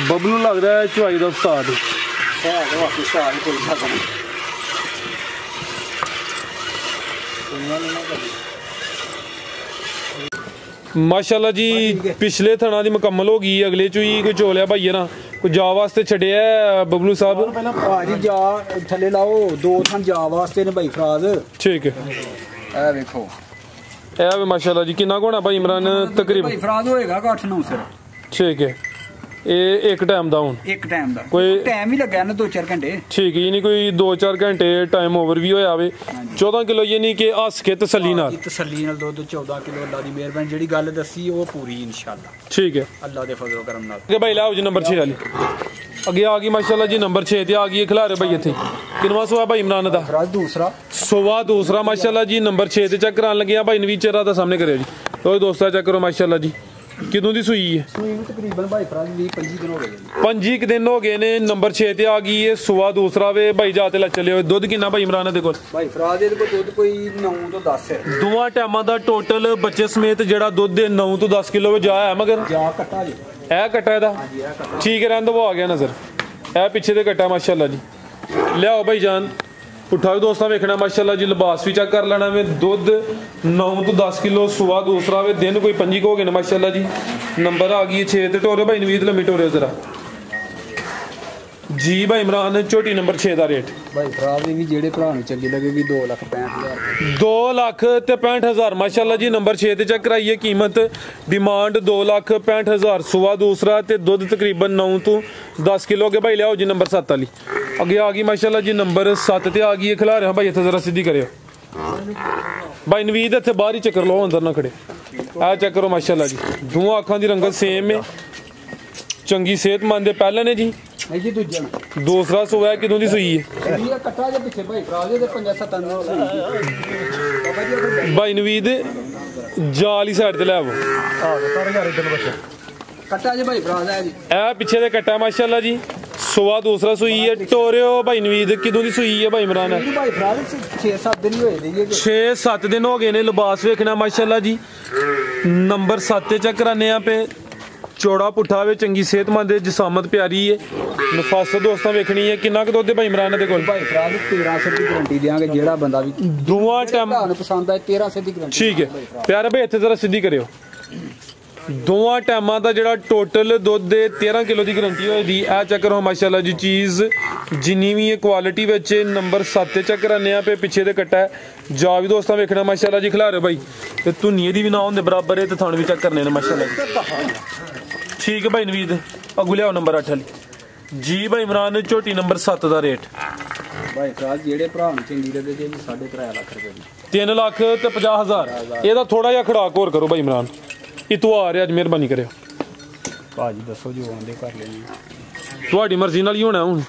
A: ਬਬਲੂ ਲੱਗਦਾ ਹੈ ਚੁਆਈ ਦਾ ਉਸਤਾਦ ਮਾਸ਼ਾਅੱਲਾ ਜੀ ਪਿਛਲੇ ਥਣਾ ਦੀ ਮੁਕੰਮਲ ਹੋ ਗਈ ਅਗਲੇ ਚ ਹੀ ਕੋਈ ਝੋਲਿਆ ਭਾਈਏ ਨਾ ਕੋਈ ਜਾ ਵਾਸਤੇ ਛੱਡਿਆ ਬਬਲੂ ਸਾਹਿਬ
B: ਪਹਿਲਾਂ ਭਾਜੀ ਜਾ ਥੱਲੇ ਲਾਓ 2 ਥਾਂ ਜਾ ਵਾਸਤੇ ਨੇ ਭਾਈ ਫਰਾਜ਼
A: ਠੀਕ ਹੈ
B: ਇਹ ਵੇਖੋ
A: ਇਹ ਵੀ ਮਾਸ਼ਾਅੱਲਾ ਜੀ ਕਿੰਨਾ ਕੋਣਾ ਭਾਈ ਇਮਰਾਨ ਤਕਰੀਬਨ
B: ਭਾਈ ਫਰਾਜ਼ ਹੋਏਗਾ 8-9 ਸਿਰ
A: ਠੀਕ ਹੈ ਇਹ ਇੱਕ ਟਾਈਮ ਦਾ ਹੁਣ
B: ਇੱਕ ਟਾਈਮ ਦਾ
A: ਕੋਈ
B: ਟਾਈਮ ਹੀ ਲੱਗਾ ਨਾ 2-4 ਘੰਟੇ
A: ਠੀਕ ਹੈ ਯਾਨੀ ਕੋਈ 2-4 ਘੰਟੇ ਟਾਈਮ ਓਵਰ ਵੀ ਹੋਇਆ ਵੇ 14 ਕਿਲੋ ਯਾਨੀ ਕਿ ਹੱਸ ਕੇ ਤਸੱਲੀ ਨਾਲ
B: ਤਸੱਲੀ ਨਾਲ ਦੁੱਧ 14 ਕਿਲੋ ਅੱਲਾ ਦੀ ਮਿਹਰਬਾਨੀ ਜਿਹੜੀ ਗੱਲ ਦੱਸੀ ਉਹ ਪੂਰੀ ਇਨਸ਼ਾਅੱਲਾ
A: ਠੀਕ ਹੈ
B: ਅੱਲਾ ਦੇ ਫਜ਼ਲ ਕਰਮ ਨਾਲ
A: ਕਿ ਭਾਈ ਲਾਓ ਜੀ ਨੰਬਰ 6 ਵਾਲੀ ਅੱਗੇ ਆ ਗਈ ਮਾਸ਼ਾਅੱਲਾ ਜੀ ਨੰਬਰ 6 ਤੇ ਆ ਗਈ ਖਿਲਾਰੇ ਭਾਈ ਇੱਥੇ ਕਿੰਨਵਾਂ ਸੋਆ ਭਾਈ ਇਮਰਾਨ ਦਾ
B: ਫਰਾਜ਼ ਦੂਸਰਾ
A: ਸੋਆ ਦੂਸਰਾ ਮਾਸ਼ਾਅੱਲਾ ਜੀ ਨੰਬਰ 6 ਤੇ ਚੈੱਕ ਕਰਾਉਣ ਲੱਗੇ ਆ ਭਾਈ ਨਵੀਦ ਚਿਹਰਾ ਦਾ ਸਾਹਮਣੇ ਕਰਿਓ ਜੀ ਲੋ ਦੋਸਤਾਂ ਚੈੱਕ ਕਰੋ ਮਾਸ਼ਾਅੱਲਾ ਜੀ ਕਿਦੋਂ ਦੀ ਸੂਈ ਹੈ
B: ਸੂਈ ਤਕਰੀਬਨ ਭਾਈ ਫਰਾਜ਼ 20-25 ਦਿਨ ਹੋ ਗਏ
A: 25 ਦਿਨ ਹੋ ਗਏ ਨੇ ਨੰਬਰ 6 ਤੇ ਆ ਗਈ ਹੈ ਸੋਆ ਦੂਸਰਾ ਵੇ ਭਾਈ ਜਾ ਤੇ ਲੈ ਚੱਲਿਓ ਦੁੱਧ ਕਿੰਨਾ ਭਾਈ ਇਮਰਾਨ ਦੇ ਕੋਲ
B: ਭਾਈ ਫਰਾਜ਼ ਦੇ ਕੋਲ ਦੁੱਧ ਕੋਈ 9 ਤੋਂ 10 ਹੈ
A: ਦੋਵਾਂ ਟਾਈਮਾਂ ਦਾ ਟੋਟਲ ਬੱਚੇ ਸਮੇਤ ਜਿਹੜਾ ਦੁੱਧ ਦੇ 9 ਤੋਂ 10 ਕਿਲੋ ਵਿੱਚ ਆਇਆ ਮਗਰ
B: ਜਾ ਕੱਟਾ ਜੀ
A: ਇਹ ਕੱਟਾ ਇਹਦਾ
B: ਹਾਂਜੀ ਇਹ ਕੱਟਾ
A: ਠੀਕ ਹੈ ਰੰਦ ਆ ਗਿਆ ਨਜ਼ਰ ਇਹ ਪਿੱਛੇ ਦੇ ਕੱਟਾ ਮਾਸ਼ਾਅੱਲਾ ਜੀ ਲਿਆਓ ਭਾਈ ਜਾਨ ਉਠਾ ਵੀ ਦੋਸਤਾਂ ਵੇਖਣਾ ਮਾਸ਼ਾਅੱਲਾ ਜੀ ਲਿਬਾਸ ਵੀ ਚੈੱਕ ਕਰ ਲੈਣਾ ਵੇ ਦੁੱਧ 9 ਤੋਂ 10 ਕਿਲੋ ਸੁਆ ਦੂਸਰਾ ਵੇ ਦਿਨ ਕੋਈ 25 ਹੋ ਗਏ ਨੇ ਮਾਸ਼ਾਅੱਲਾ ਜੀ ਨੰਬਰ ਆ ਗਈ 6 ਤੇ ਟੋਰੇ ਭਾਈ ਨਵੀਦ ਲੰਮੀ ਟੋਰੇ ਜ਼ਰਾ ਜੀ ਭਾਈ ਇਮਰਾਨ ਝੋਟੀ ਨੰਬਰ 6 ਦਾ ਰੇਟ
B: ਭਾਈ ਫਰਾਜ਼ ਵੀ ਜਿਹੜੇ ਭਰਾ ਨੂੰ ਚੰਗੀ ਲੱਗੇਗੀ 2,65,000
A: 2,65,000 ਮਾਸ਼ਾਅੱਲਾ ਜੀ ਨੰਬਰ 6 ਤੇ ਚੈੱਕ ਕਰਾਈਏ ਕੀਮਤ ਡਿਮਾਂਡ 2,65,000 ਸੁਆ ਦੂਸਰਾ ਤੇ ਦੁੱਧ ਤਕਰੀਬਨ 9 ਤੋਂ 10 ਕਿਲੋ ਕੇ ਭਾਈ ਲਿਆਓ ਜੀ ਨੰਬਰ 7 ਵਾਲੀ ਅੱਗੇ ਆ ਗਈ ਮਾਸ਼ਾਅੱਲਾ ਜੀ ਨੰਬਰ 7 ਤੇ ਆ ਗਈ ਖਿਲਾ ਰਿਹਾ ਭਾਈ ਇੱਥੇ ਜ਼ਰਾ ਸਿੱਧੀ ਕਰਿਓ ਭਾਈ ਨਵੀਦ ਇੱਥੇ ਬਾਹਰ ਹੀ ਚੱਕਰ ਲਓ ਅੰਦਰ ਨਾ ਖੜੇ ਆ ਚੈੱਕ ਕਰੋ ਮਾਸ਼ਾਅੱਲਾ ਜੀ ਦੋਵਾਂ ਅੱਖਾਂ ਦੀ ਰੰਗਤ ਸੇਮ ਹੈ ਚੰਗੀ ਸਿਹਤਮੰਦ ਦੇ ਪਹਿਲਾਂ ਨੇ ਜੀ
B: ਨਹੀਂ ਜੀ ਦੂਜਾ
A: ਦੂਸਰਾ ਸੋਇਆ ਕਿਦੋਂ ਦੀ ਸੂਈ ਹੈ
B: ਇਹ ਕੱਟਾ ਜੇ ਪਿੱਛੇ ਭਾਈ ਫਰਾਜ਼ ਦੇ 5-7
A: ਭਾਈ ਨਵੀਦ ਜਾਲੀ ਸਾਈਡ ਤੇ ਲੈ ਆਵੋ
B: ਕੱਟਾ ਜੇ ਭਾਈ ਫਰਾਜ਼ ਹੈ ਜੀ
A: ਇਹ ਪਿੱਛੇ ਦੇ ਕੱਟਾ ਮਾਸ਼ਾਅੱਲਾ ਜੀ ਸੋਆ ਦੂਸਰਾ ਸੂਈ ਹੈ ਟੋਰਿਓ ਭਾਈ ਨਵੀਦ ਕਿਦੋਂ ਦੀ ਸੂਈ ਹੈ ਭਾਈ ਇਮਰਾਨ
B: ਭਾਈ ਫਰਾਜ਼ 6-7 ਦਿਨ ਹੀ ਹੋਏ ਨੇ
A: 6-7 ਦਿਨ ਹੋ ਗਏ ਨੇ ਲਿਬਾਸ ਵੇਖਣਾ ਮਾਸ਼ਾਅੱਲਾ ਜੀ ਨੰਬਰ 7 ਤੇ ਚੈੱਕ ਕਰਾਨੇ ਆ ਪੇ ਚੌੜਾ ਪੁੱਠਾ ਵੇ ਚੰਗੀ ਸਿਹਤਮੰਦ ਜਿਸਾਮਤ ਪਿਆਰੀ ਹੈ ਨਫਾਸਤ ਦੋਸਤਾਂ ਵੇਖਣੀ ਹੈ ਕਿੰਨਾ ਕੁ ਦੁੱਧ ਭਾਈ ਇਮਰਾਨ ਦੇ ਕੋਲ
B: ਭਾਈ ਫਰਾਜ਼ 1300 ਦੀ ਗਾਰੰਟੀ ਦੇਾਂਗੇ ਜਿਹੜਾ ਬੰਦਾ ਵੀ
A: ਦੋਵਾਂ ਟਾਈਮ
B: ਤੁਹਾਨੂੰ ਪਸੰਦ ਆਏ 1300 ਦੀ ਗਾਰੰਟੀ
A: ਠੀਕ ਹੈ ਪਿਆਰੇ ਭਾਈ ਇੱਥੇ ਜ਼ਰਾ ਸਿੱਧੀ ਕਰਿਓ ਦੋਵਾਂ ਟਾਈਮਾਂ ਦਾ ਜਿਹੜਾ ਟੋਟਲ ਦੁੱਧ ਦੇ 13 ਕਿਲੋ ਦੀ ਗਾਰੰਟੀ ਹੋਈ ਦੀ ਇਹ ਚੈੱਕ ਕਰੋ ਮਾਸ਼ਾਅੱਲਾ ਜੀ ਚੀਜ਼ ਜਿੰਨੀ ਵੀ ਇਹ ਕੁਆਲਿਟੀ ਵਿੱਚ ਨੰਬਰ 7 ਤੇ ਚੈੱਕ ਕਰਾਨੇ ਆ ਪੇ ਪਿੱਛੇ ਦੇ ਕੱਟਾ ਜਾ ਵੀ ਦੋਸਤਾਂ ਵੇਖਣਾ ਮਾਸ਼ਾਅੱਲਾ ਜੀ ਖਿਲਾ ਰਹੇ ਭਾਈ ਤੇ ਧੁਨੀਏ ਦੀ ਵੀ ਨਾ ਹੁੰਦੇ ਬਰਾਬਰ ਹੈ ਤੇ ਥਣ ਵੀ ਚੈੱਕ ਕਰਨੇ ਨੇ ਮਾਸ਼ਾਅੱਲਾ ਜੀ ਠੀਕ ਹੈ ਭਾਈ ਨਵੀਦ ਅੱਗੂ ਲਿਆਓ ਨੰਬਰ 8 ਵਾਲੀ ਜੀ ਭਾਈ ਇਮਰਾਨ ਝੋਟੀ ਨੰਬਰ 7 ਦਾ ਰੇਟ
B: ਭਾਈ ਫਰਾਜ਼ ਜਿਹੜੇ ਭਰਾ ਨੂੰ ਚੰਗੀ ਲੱਗੇ ਜੀ 3.5 ਲੱਖ ਰੁਪਏ ਦੀ
A: 3,50,000 ਇਹਦਾ ਥੋੜਾ ਜਿਹਾ ਖੜਾਕ ਹੋਰ ਕਰੋ ਭਾਈ ਇਮਰਾਨ ਇਤਵਾਰ ਹੈ ਅੱਜ ਮਿਹਰਬਾਨੀ ਕਰਿਓ
B: ਭਾਜੀ ਦੱਸੋ ਜੋ ਆਉਂਦੇ ਕਰ ਲੈਣੀ
A: ਤੁਹਾਡੀ ਮਰਜ਼ੀ ਨਾਲ ਹੀ ਹੋਣਾ ਹੁਣ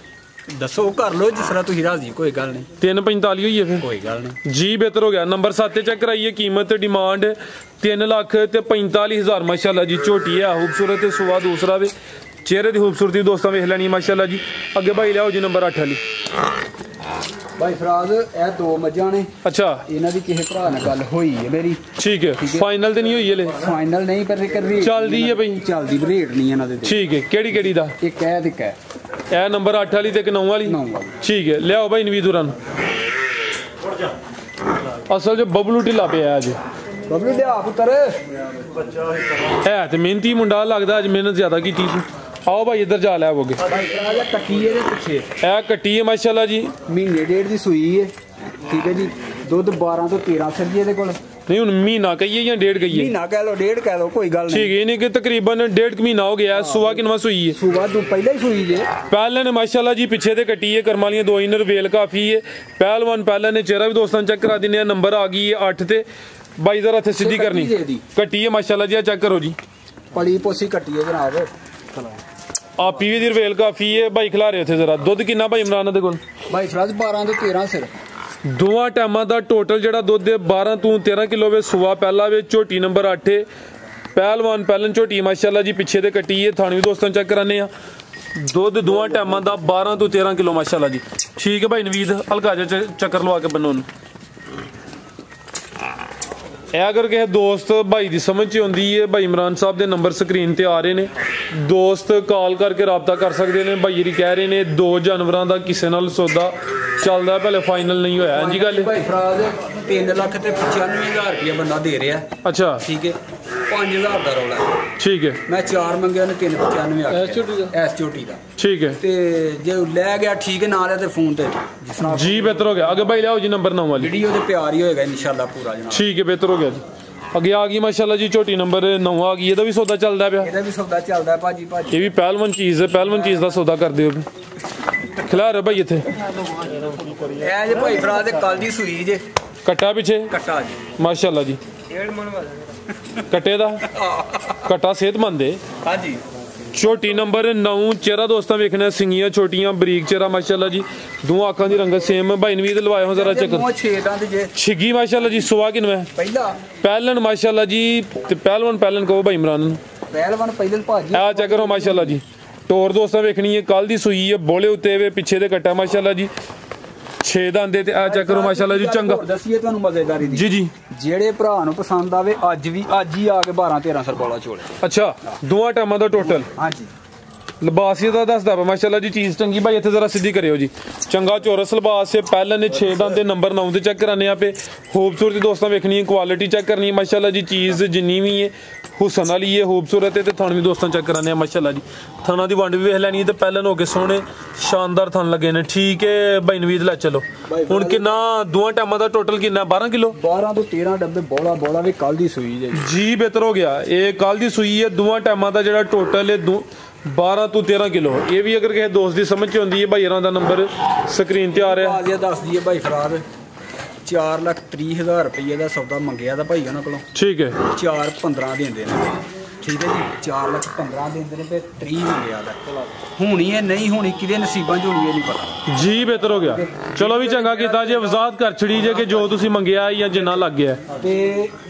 B: ਦੱਸੋ ਕਰ ਲਓ ਜਿਸ ਤਰ੍ਹਾਂ ਤੁਸੀਂ ਰਾਜ਼ੀ ਕੋਈ ਗੱਲ ਨਹੀਂ
A: 3,45 ਹੋਈ ਹੈ ਫਿਰ
B: ਕੋਈ ਗੱਲ ਨਹੀਂ
A: ਜੀ ਬਿਹਤਰ ਹੋ ਗਿਆ ਨੰਬਰ 7 ਤੇ ਚੈੱਕ ਕਰਾਈਏ ਕੀਮਤ ਡਿਮਾਂਡ 3,45,000 ਮਾਸ਼ਾਅੱਲਾ ਜੀ ਝੋਟੀ ਹੈ ਖੂਬਸੂਰਤ ਤੇ ਸੁਆ ਦੂਸਰਾ ਵੇ ਚਿਹਰੇ ਦੀ ਖੂਬਸੂਰਤੀ ਦੋਸਤਾਂ ਵੇਖ ਲੈਣੀ ਮਾਸ਼ਾਅੱਲਾ ਜੀ ਅੱਗੇ ਭਾਈ ਲਿਆਓ ਜੀ ਨੰਬਰ 8 ਵਾਲੀ
B: ਭਾਈ ਫਰਾਜ਼ ਇਹ ਦੋ ਮੱਝਾਂ ਨੇ
A: ਅੱਛਾ
B: ਇਹਨਾਂ ਦੀ ਕਿਸੇ ਭਰਾ ਨਾਲ ਗੱਲ ਹੋਈ ਹੈ ਮੇਰੀ
A: ਠੀਕ ਹੈ ਫਾਈਨਲ ਤੇ ਨਹੀਂ ਹੋਈ ਹਲੇ
B: ਫਾਈਨਲ ਨਹੀਂ ਪਰ ਰੇਟ
A: ਚੱਲਦੀ ਹੈ ਬਈ
B: ਚੱਲਦੀ ਰੇਟ ਨਹੀਂ ਇਹਨਾਂ ਦੇ
A: ਠੀਕ ਹੈ ਕਿਹੜੀ ਦਾ
B: ਇੱਕ ਹੈ ਤੇ ਕਹਿ
A: ਇਹ ਨੰਬਰ 8 ਵਾਲੀ ਤੇ ਇੱਕ 9 ਵਾਲੀ ਠੀਕ ਹੈ ਲਿਆਓ ਭਾਈ ਨਵੀਦੁਰਾਂ ਨੂੰ ਅਸਲ ਜੋ ਬਬਲੂ ਢਿੱਲਾ ਪਿਆ ਅੱਜ
B: ਬਬਲੂ ਲਿਆ ਪੁੱਤਰ
A: ਹੈ ਤੇ ਮਿਹਨਤੀ ਮੁੰਡਾ ਲੱਗਦਾ ਅੱਜ ਮਿਹਨਤ ਜ਼ਿਆਦਾ ਕੀਤੀ ਸੀ आओ भाई इधर जा लै आवोगे कट्टी है माशाल्लाह जी
B: महीने डेढ़ की सूई है ठीक है जी दुध 12 तो 13 सर जी कोल
A: नहीं हुन महीना कहिए या डेढ़ कहिए
B: महीना कह लो डेढ़ कह लो कोई गल नहीं
A: ठीक है नहीं कि तकरीबन 1.5 महीना हो गया सुबह किनवा सूई है
B: सुबह तो पहले ही सूई है
A: पहले ने माशाल्लाह जी पीछे ते कट्टी है करम वाली 2 इनर वेल काफी है पहलवान पहले ने चेहरा भी दोस्तों चेक करा दिने नंबर आ गई है 8 ते भाई जरा थे सीधी करनी कट्टी है माशाल्लाह जी चेक करो जी
B: पली पोसी कट्टी है जनाब
A: आप पीवी दी वेल काफी है भाई खिला रहे थे जरा दुध कितना भाई इमरान दे कोल
B: भाई फराज 12 तो 13 सिर
A: दोवां टाइमां दा टोटल जेड़ा दुध 12 तो 13 किलो वे सुवा पहला वे झोटी नंबर 8 पहलवान पहलन झोटी माशाल्लाह जी पीछे ते कट्टी है थाने भी दोस्तों चेक कराने आ दुध दोवां टाइमां दा 12 तो 13 किलो माशाल्लाह जी ठीक है भाई नवीद हल्का जा चक्कर लवा के बनो अगर किसी दोस्त भाई की समझ आती है भाई इमरान साहब के नंबर स्क्रीन पर आ रहे हैं दोस्त कॉल करके रबता कर सकते हैं भाई जी कह रहे हैं 2 जानवरों का किसी नाल सौदा चलता पहले फाइनल नहीं होया जी गल
B: 3,95,000 रुपया बंदा दे रहा है
A: अच्छा
B: ठीक है 5,000 का रौला
A: ठीक है
B: मैं 4 मंगे 3,95 एस चोटी का
A: ठीक है
B: ते जे ले गया ठीक है ना ले ते फोन ते
A: जी बेहतर हो गया आगे भाई लियाओ जी नंबर 9 वाली
B: वीडियो ते प्यार ही होएगा इंशाल्लाह पूरा जनाब
A: ठीक है बेहतर हो गया जी अगे आ गई माशाल्लाह जी झोटी नंबर 9 आ गई ਇਹਦਾ ਵੀ ਸੌਦਾ ਚੱਲਦਾ ਪਿਆ
B: ਇਹਦਾ ਵੀ ਸੌਦਾ ਚੱਲਦਾ ਭਾਜੀ
A: ਇਹ ਵੀ ਪਹਿਲਵਾਨ ਚੀਜ਼ ਦਾ ਸੌਦਾ ਕਰਦੇ ਹੋ ਖਿਲਾ ਰਹੇ ਭਾਈ ਇੱਥੇ
B: ਇਹ ਜੇ ਭਾਈ ਫਰਾ ਦੇ ਕੱਲ ਦੀ ਸੂਈ ਜੇ
A: ਕੱਟਾ ਪਿੱਛੇ
B: ਕੱਟਾ ਜੀ
A: ਮਾਸ਼ਾਅੱਲਾ ਜੀ ਕੱਟੇ ਦਾ ਕੱਟਾ ਸਿਹਤਮੰਦ ਹੈ
B: ਹਾਂਜੀ
A: छोटी नंबर 9 चेहरा दोस्तों वेखना सिंगियां छोटियां बरीक चेहरा माशाल्लाह जी दो आंखों की रंगत सेम भाई नवीद लवाए हो जरा चेक छिगी माशाल्लाह जी सुवा किनवा
B: पहला
A: पहलन माशाल्लाह जी ते पहलवान कहो भाई इमरान
B: पहलवान पहलन भाजी
A: आ चेक करो माशाल्लाह जी टोर दोस्तों वेखनी है कल दी सूई है बोले उत्ते वे पीछे दे कट्टा माशाल्लाह जी 6 दांदे ते आ चेक करो माशाल्लाह जी चंगा
B: दसिए ਤੁਹਾਨੂੰ ਮਜ਼ੇਦਾਰੀ ਦੀ
A: जी जी
B: ਜਿਹੜੇ ਭਰਾ ਨੂੰ ਪਸੰਦ ਆਵੇ ਅੱਜ ਹੀ ਆ ਕੇ 12-13 ਸਰ ਬੋਲਾ ਝੋਲੇ
A: ਅੱਛਾ ਦੋਵਾਂ ਟਾਈਮਾਂ ਦਾ ਟੋਟਲ
B: ਹਾਂਜੀ
A: लिबासियत का दसदा पा माशाल्लाह जी चीज़ चंगी भाई इतने जरा सीधी करियो जी चंगा चौरस लिबास है पहले ने 6 दांदे नंबर 9 ते चेक कराने पे खूबसूरती दोस्तों वेखनी है क्वालिटी चेक करनी है माशाल्लाह जी चीज़ जिन्नी भी है हुसन वाली है खूबसूरत है तो थन भी दोस्तों चेक कराने माशाल्लाह जी थना की वंड भी वेख लैनी है तो पहले हो के सोहने शानदार थन लगे ने ठीक है भाई नवीद लै चलो हुण कितना दोवां टाइमां दा टोटल कितना 12 किलो
B: 12 तो 13 डब्बे बोला भी कल दी सूई
A: जी बेहतर हो गया ये कल दी सूई है दोवां टाइमां दा जेहड़ा टोटल है 12 तो 13 किलो ये भी अगर किसी दोस्त की समझ आती है भाई का नंबर स्क्रीन ते आ रहा है
B: दस दी भाई फराद 4,30,000 रुपये का सौदा मंगया था भाई उन्होंने को
A: ठीक है
B: 4,15 देंगे ठीक है जी 4,15,000 देंगे पे 30 मंगया था होनी है नहीं होनी कि नसीबा च होनी है नहीं पता
A: जी बेहतर हो गया चलो भी चंगा किया जे वजाहत कर छड़ी जे कि जो तुसी मंगया या जिन्ना लग गया
B: ते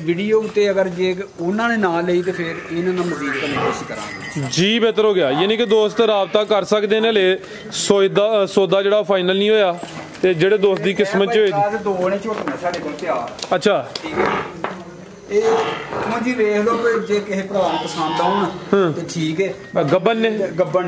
B: वीडियो ते अगर जे उन्होंने ना ली तो फिर इन्होंने मजीद करने की कोशिश करांगे
A: जी बेहतर हो गया यानी कि दोस्त रबता कर सकते हैं ले सौदा जड़ा फाइनल नहीं होया ते जेड़े दोस्त दी किस्मत च होई
B: दो ने झोटियां साडे कोल तैयार
A: अच्छा
B: ठीक है जी वेख लो जे किसी भरा नूं पसंद आउण ते ठीक है
A: गब्बन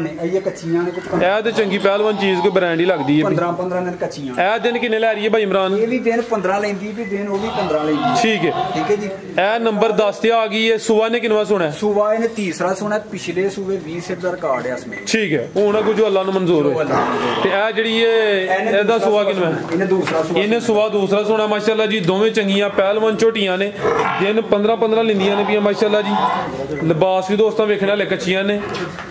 A: ने
B: ये कच्चियां ने
A: ए ते चंगी पहलवान चीज कोई ब्रांड ही लगदी है
B: 15 दिन कच्चियां
A: ए दिन किन्ने लै रही है भाई इमरान
B: ये भी दिन 15 लेंदी भी दिन वो भी 15 लेंदी
A: ठीक है
B: जी
A: ए नंबर 10 ते आ गई है सुबह ने किनवा सुना है
B: सुबह ने तीसरा सुना पिछले सूबे 20 सिर दा रिकॉर्ड है इसमें
A: ठीक है हुन कुछ अल्लाह नु मंजूर हो ते ए जेडी ये एदा सुबह किनवा
B: इने दूसरा
A: इने सुबह दूसरा सुना माशाल्लाह जी दोवें चंगियां पहलवान झोटियां ने ਦਿਨ 15-15 ਲਿੰਦੀਆਂ ਨੇ ਪਈਆਂ ਮਾਸ਼ਾਅੱਲਾ ਜੀ। ਲਿਬਾਸ ਵੀ ਦੋਸਤਾਂ ਵੇਖਣ ਵਾਲੇ ਕੱਚੀਆਂ ਨੇ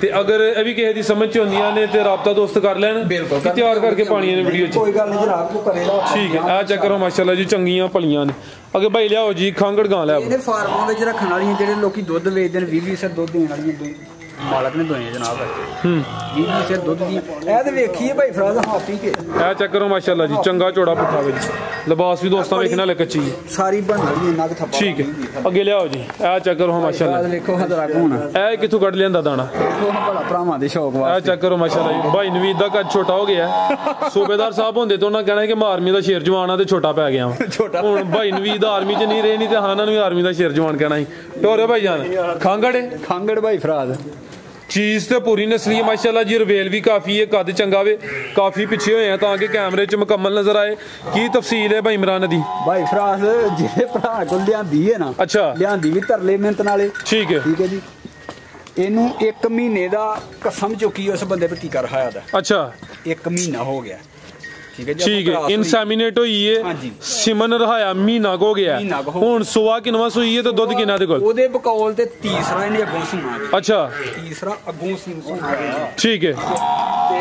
A: ਤੇ ਅਗਰ ਇਹ ਵੀ ਕਿਸੇ ਦੀ ਸਮਝ ਚ ਹੁੰਦੀਆਂ ਨੇ ਤੇ ਰਾਬਤਾ ਦੋਸਤ ਕਰ ਲੈਣ ਕਿ ਤਿਆਰ ਕਰਕੇ ਪਾਣੀਆਂ ਨੇ ਵੀਡੀਓ ਚ।
B: ਕੋਈ ਗੱਲ ਨਹੀਂ ਜਨਾਬ ਕੋ ਕਰੇਗਾ।
A: ਠੀਕ ਹੈ, ਆ ਚੈੱਕ ਕਰੋ ਮਾਸ਼ਾਅੱਲਾ ਜੀ, ਚੰਗੀਆਂ ਭਲੀਆਂ ਨੇ। ਅੱਗੇ ਭਾਈ ਲਿਆਓ ਜੀ ਖਾਂਗੜ ਗਾਂ ਲਿਆਓ।
B: ਇਹਨੇ ਫਾਰਮਾਂ ਵਿੱਚ ਰੱਖਣ ਵਾਲੀਆਂ ਜਿਹੜੇ ਲੋਕੀ ਦੁੱਧ ਵੇਚਦੇ ਨੇ 20-20 ਸਿਰ ਦੁੱਧ ਦੇਣ ਵਾਲੀਆਂ ਮਾਲਕ ਨੇ ਦੋਏ ਜਨਾਬ 20-20 ਸਿਰ ਦੁੱਧ ਦੀ ਇਹ ਤੇ ਵੇਖੀਏ ਭਾਈ ਫਰਾਜ਼ ਹਾਪੀ ਕੇ।
A: ਇਹ ਚੈੱਕ ਕਰੋ ਮਾਸ਼ਾਅੱਲਾ ਜੀ, ਚੰਗਾ ਝੋੜਾ ਪੁੱਠਾ ਵਿੱਚ ਲਿਬਾਸ ਵੀ ਦੋਸਤਾਂ ਵੇਖਣ ਵਾਲੇ ਕੱਚੀ ਹੈ
B: ਸਾਰੀ ਬਣ ਰਹੀ ਨਗ ਥੱਪਾ।
A: ਠੀਕ ਹੈ, ਅੱਗੇ ਲਿਆਓ ਜੀ। ਇਹ ਚੈੱਕ ਕਰੋ ਮਾਸ਼ਾਅੱਲਾ,
B: ਵੇਖੋ ਹਦਰਾ ਕੋਣ
A: ਇਹ ਕਿੱਥੋਂ ਕੱਢ ਲਿਆਂਦਾ ਦਾਣਾ।
B: ਦੇਖੋ ਭਲਾ ਭਰਾਵਾਂ ਦੇ ਸ਼ੌਕ
A: ਇਹ
B: ਵਾਸਤੇ।
A: ਚੈੱਕ ਕਰੋ ਮਾਸ਼ਾਅੱਲਾ ਜੀ, ਭਾਈ ਨਵੀਦ ਦਾ ਕੱਦ ਛੋਟਾ ਹੋ ਗਿਆ। ਸੂਬੇਦਾਰ ਸਾਹਿਬ ਹੁੰਦੇ ਤਾਂ ਉਹਨਾਂ ਕਹਿਣਾ ਕਿ ਮੈਂ ਆਰਮੀ ਦਾ ਸ਼ੇਰ ਜਵਾਨ ਆ ਤੇ ਛੋਟਾ ਪੈ ਗਿਆ ਹੁਣ ਭਾਈ ਨਵੀਦ ਆਰਮੀ 'ਚ ਨਹੀਂ ਰਹੇ, ਨਹੀਂ ਤੇ ਹਾਨਾਂ ਨੂੰ ਵੀ ਆਰਮੀ ਦਾ ਸ਼ੇਰ ਜਵਾਨ ਕਹਿਣਾ ਸੀ। ਟੋਰੇ ਭਾਈ ਜਾਨ
B: ਖਾਂਗੜ ਭਾਈ ਫਰਾਜ਼
A: ਚੀਜ਼ ਤੇ ਪੂਰੀ ਨਸਲੀ ਹੈ ਮਾਸ਼ਾਅੱਲਾ ਜੀ। ਰਵੇਲ ਵੀ ਕਾਫੀ ਹੈ, ਕੱਦ ਚੰਗਾ ਵੇ, ਕਾਫੀ ਪਿੱਛੇ ਹੋਏ ਆ ਤਾਂ ਕਿ ਕੈਮਰੇ 'ਚ ਮੁਕੰਮਲ ਨਜ਼ਰ ਆਏ। ਕੀ ਤਫਸੀਲ ਹੈ ਭਾਈ ਇਮਰਾਨ ਦੀ?
B: ਭਾਈ ਫਰਾਜ਼ ਜਿਹੜੇ ਭਰਾ ਕੋਲ ਲਿਆਂਦੀ ਹੈ ਨਾ,
A: ਅੱਛਾ
B: ਲਿਆਂਦੀ ਵੀ ਤਰਲੇ ਮਿਹਨਤ ਨਾਲੇ।
A: ਠੀਕ ਹੈ,
B: ਠੀਕ ਹੈ ਜੀ। ਇਹਨੂੰ 1 ਮਹੀਨੇ ਦਾ ਕਸਮ ਚੁੱਕੀ ਉਸ ਬੰਦੇ 'ਤੇ ਟੀਕਾ ਰਖਾਇਆ ਦਾ।
A: ਅੱਛਾ
B: 1 ਮਹੀਨਾ ਹੋ ਗਿਆ। ਠੀਕ ਹੈ ਜੀ,
A: ਠੀਕ ਹੈ, ਇਨਸੈਮੀਨੇਟ ਹੋਈ ਹੈ, ਸਿਮਨ ਰਹਾਇਆ ਮਹੀਨਾ ਹੋ ਗਿਆ। ਹੁਣ ਸੁਆ ਕਿਨਵਾ ਸੂਈ ਹੈ ਤੇ ਦੁੱਧ ਕਿੰਨਾ ਦੇ ਕੋਲ?
B: ਉਹਦੇ ਬਕੌਲ ਤੇ ਤੀਸਰਾ ਇਹਨੇ ਅੱਗੋਂ ਸੁਣਾ।
A: ਅੱਛਾ
B: ਤੀਸਰਾ ਅੱਗੋਂ ਸੁਣਾ ਗਿਆ।
A: ਠੀਕ ਹੈ,
B: ਤੇ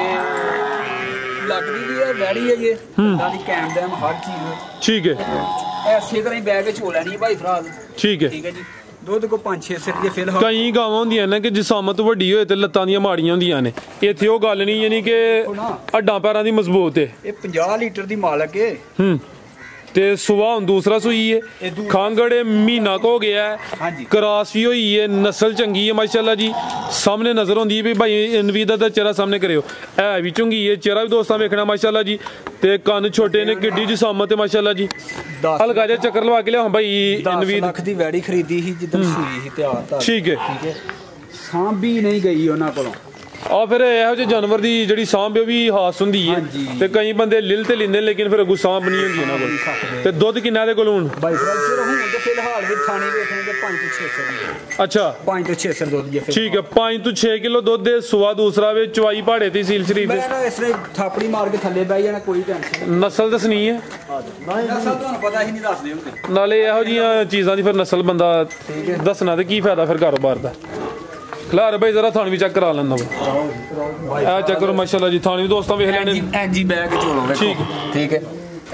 B: ਲੱਗਦੀ ਵੀ ਇਹ ਵੈੜੀ ਹੈ ਜੀ ਇਦਾਂ ਦੀ ਕੈਮ ਡੈਮ ਹਰ ਚੀਜ਼।
A: ਠੀਕ ਹੈ,
B: ਐਸੇ ਤਰ੍ਹਾਂ ਹੀ ਬੈਗ ਵਿੱਚ ਹੋ ਲੈਣੀ ਭਾਈ ਫਰਾਜ਼।
A: ਠੀਕ ਹੈ,
B: ਠੀਕ ਹੈ ਜੀ। ਦੁੱਧ ਕੋ 5-6 ਸਿਰ ਦੇ ਫਿਲਹਾਲ।
A: ਕਈ ਗਾਵਾਂ ਹੁੰਦੀਆਂ ਨੇ ਕਿ ਜਿਸਾਮਤ ਵੱਡੀ ਹੋਏ ਤੇ ਲੱਤਾਂ ਦੀਆਂ ਮਾੜੀਆਂ ਹੁੰਦੀਆਂ ਨੇ। ਇੱਥੇ ਉਹ ਗੱਲ ਨਹੀਂ ਯਾਨੀ ਕਿ ਅੱਡਾਂ ਪੈਰਾਂ ਦੀ ਮਜ਼ਬੂਤ ਹੈ।
B: ਇਹ 50 ਲੀਟਰ ਦੀ ਮਾਲਕ ਹੈ।
A: ਤੇ ਸੁਆ ਹੁਣ ਦੂਸਰਾ ਸੂਈ ਹੈ। ਖਾਂਗੜੇ ਮਹੀਨਾ ਕੋ ਹੋ ਗਿਆ ਹੈ, ਕਰਾਸ ਵੀ ਹੋਈ ਹੈ, ਨਸਲ ਚੰਗੀ ਹੈ ਮਾਸ਼ਾਅੱਲਾ ਜੀ। ਸਾਹਮਣੇ ਨਜ਼ਰ ਹੁੰਦੀ ਹੈ ਵੀ ਭਾਈ ਨਵੀਦ ਦਾ ਚਿਹਰਾ ਸਾਹਮਣੇ ਕਰਿਓ। ਇਹ ਵੀ ਚੰਗੀ ਹੈ, ਚਿਹਰਾ ਵੀ ਦੋਸਤਾਂ ਵੇਖਣਾ ਮਾਸ਼ਾਅੱਲਾ ਜੀ। ਤੇ ਕੰਨ ਛੋਟੇ ਨੇ, ਕਿੱਡੀ ਜਿਸਾਮਤ ਹੈ ਮਾਸ਼ਾਅੱਲਾ ਜੀ। ਹਲਕਾ ਜਿਹਾ ਚੱਕਰ ਲਵਾ ਕੇ ਲਿਆਓ ਭਾਈ ਨਵੀਦ।
B: 10 ਲੱਖ ਦੀ ਵੈੜੀ ਖਰੀਦੀ ਸੀ ਜਿੱਦਣ ਸੂਈ ਸੀ ਤਿਆਰ ਤਾਂ।
A: ਠੀਕ ਹੈ,
B: ਠੀਕ ਹੈ। ਸਾਂਭੀ ਨਹੀਂ ਗਈ ਉਹਨਾਂ ਕੋਲੋਂ।
A: ਆ ਫਿਰ ਇਹੋ ਜਿਹੇ ਜਾਨਵਰ ਦੀ ਜਿਹੜੀ ਸਾਂਭ ਵੀ ਹਾਸ ਹੁੰਦੀ ਹੈ ਤੇ ਕਈ ਬੰਦੇ ਲਿਲ ਤੇ ਲਿੰਦੇ ਲੇਕਿਨ ਫਿਰ ਗੁੱਸਾ ਬਣੀ ਹੁੰਦੀ ਇਹਨਾਂ ਕੋਲ। ਤੇ ਦੁੱਧ ਕਿੰਨਾ ਦੇ ਕੋਲ ਹੁਣ?
B: ਬਾਈ ਫਰਾਂਸ ਹੁਣ ਤੇ ਫਿਲਹਾਲ ਵੀ ਥਾਣੀ ਵੇਖਣਗੇ 5 ਤੋਂ 6 ਸਿਰ।
A: ਅੱਛਾ
B: 5 ਤੋਂ 6 ਸਿਰ ਦੁੱਧ ਜੇ। ਠੀਕ
A: ਹੈ, 5 ਤੋਂ 6 ਕਿਲੋ ਦੁੱਧ ਦੇ ਸੁਆ ਦੂਸਰਾ ਵੇ ਚਵਾਈ ਪਹਾੜੇ ਤੇ ਸੀਲ ਸ਼ਰੀਫ
B: ਮੈਂ ਨਾ ਇਸ ਤਰ੍ਹਾਂ ਥਾਪੜੀ ਮਾਰ ਕੇ ਥੱਲੇ ਬਹਿ ਜਾਣਾ, ਕੋਈ ਟੈਨਸ਼ਨ
A: ਨਹੀਂ। ਨਸਲ ਦੱਸਣੀ ਹੈ,
B: ਨਸਲ ਤੁਹਾਨੂੰ ਪਤਾ ਹੀ ਨਹੀਂ ਦੱਸਦੇ ਹੁੰਦੇ।
A: ਨਾਲੇ ਇਹੋ ਜੀਆਂ ਚੀਜ਼ਾਂ ਦੀ ਫਿਰ ਨਸਲ ਬੰਦਾ ਦੱਸਣਾ ਤੇ ਕੀ ਫਾਇਦਾ ਫਿਰ ਕਾਰੋਬਾਰ ਦਾ। ਖਲਾਰ ਭਾਈ ਜ਼ਰਾ ਥਾਣ ਵੀ ਚੈੱਕ ਕਰਾ ਲੈਂਦਾ ਵਾ। ਇਹ ਚੈੱਕ ਕਰੋ ਮਾਸ਼ਾਅੱਲਾ ਜੀ, ਥਾਣ ਵੀ ਦੋਸਤਾਂ ਵੇਖ ਲੈਣੇ।
B: ਐਂਜੀ ਬੈਗ ਝੋਲੋ ਵੇਖੋ। ਠੀਕ ਹੈ,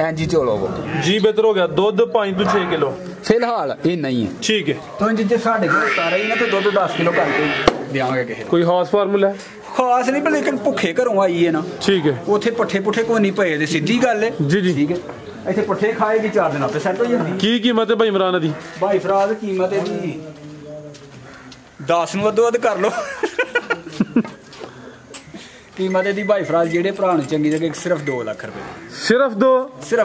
B: ਐਂਜੀ ਝੋਲੋ
A: ਜੀ ਬਿਹਤਰ ਹੋ ਗਿਆ। ਦੁੱਧ 5 ਤੋਂ 6 ਕਿਲੋ
B: ਫਿਲਹਾਲ ਇਹ ਨਹੀਂ ਹੈ।
A: ਠੀਕ ਹੈ,
B: ਤਾਂ ਜਿੱਥੇ ਸਾਡੇ ਕੋਲ ਸਾਰਾ ਹੀ ਨਾ ਤੇ ਦੁੱਧ 10 ਕਿਲੋ ਕਰਕੇ ਦੇਵਾਂਗੇ ਕਿਸੇ
A: ਕੋਈ ਖਾਸ ਫਾਰਮੂਲਾ ਹੈ?
B: ਖਾਸ ਨਹੀਂ, ਪਰ ਲੇਕਿਨ ਭੁੱਖੇ ਘਰੋਂ ਆਈ ਹੈ ਨਾ।
A: ਠੀਕ ਹੈ,
B: ਉੱਥੇ ਪੱਠੇ ਪੁੱਠੇ ਕੋਈ ਨਹੀਂ ਪਏ ਤੇ ਸਿੱਧੀ ਗੱਲ ਹੈ
A: ਜੀ ਜੀ।
B: ਠੀਕ ਹੈ, ਇੱਥੇ ਪੱਠੇ ਖਾਏਗੀ 4 ਦਿਨ ਆਪੇ ਸੈੱਟ ਹੋ ਜਾਂਦੀ।
A: ਕੀ ਕੀਮਤ ਹੈ ਭਾਈ ਇਮਰਾਨ ਦੀ?
B: ਭਾਈ ਫਰਾਜ਼ ਕੀਮਤ ਇਹਦੀ 10 ਨੂੰ ਵੱਧ ਕਰ ਲਓ। ਕੀਮਤ ਇਹਦੀ ਭਾਈ ਫਰਾਜ਼ ਜਿਹੜੇ ਭਰਾ ਨੂੰ ਚੰਗੀ ਜਗ੍ਹਾ ਸਿਰਫ 2 ਲੱਖ ਰੁਪਏ। ਸਿਰਫ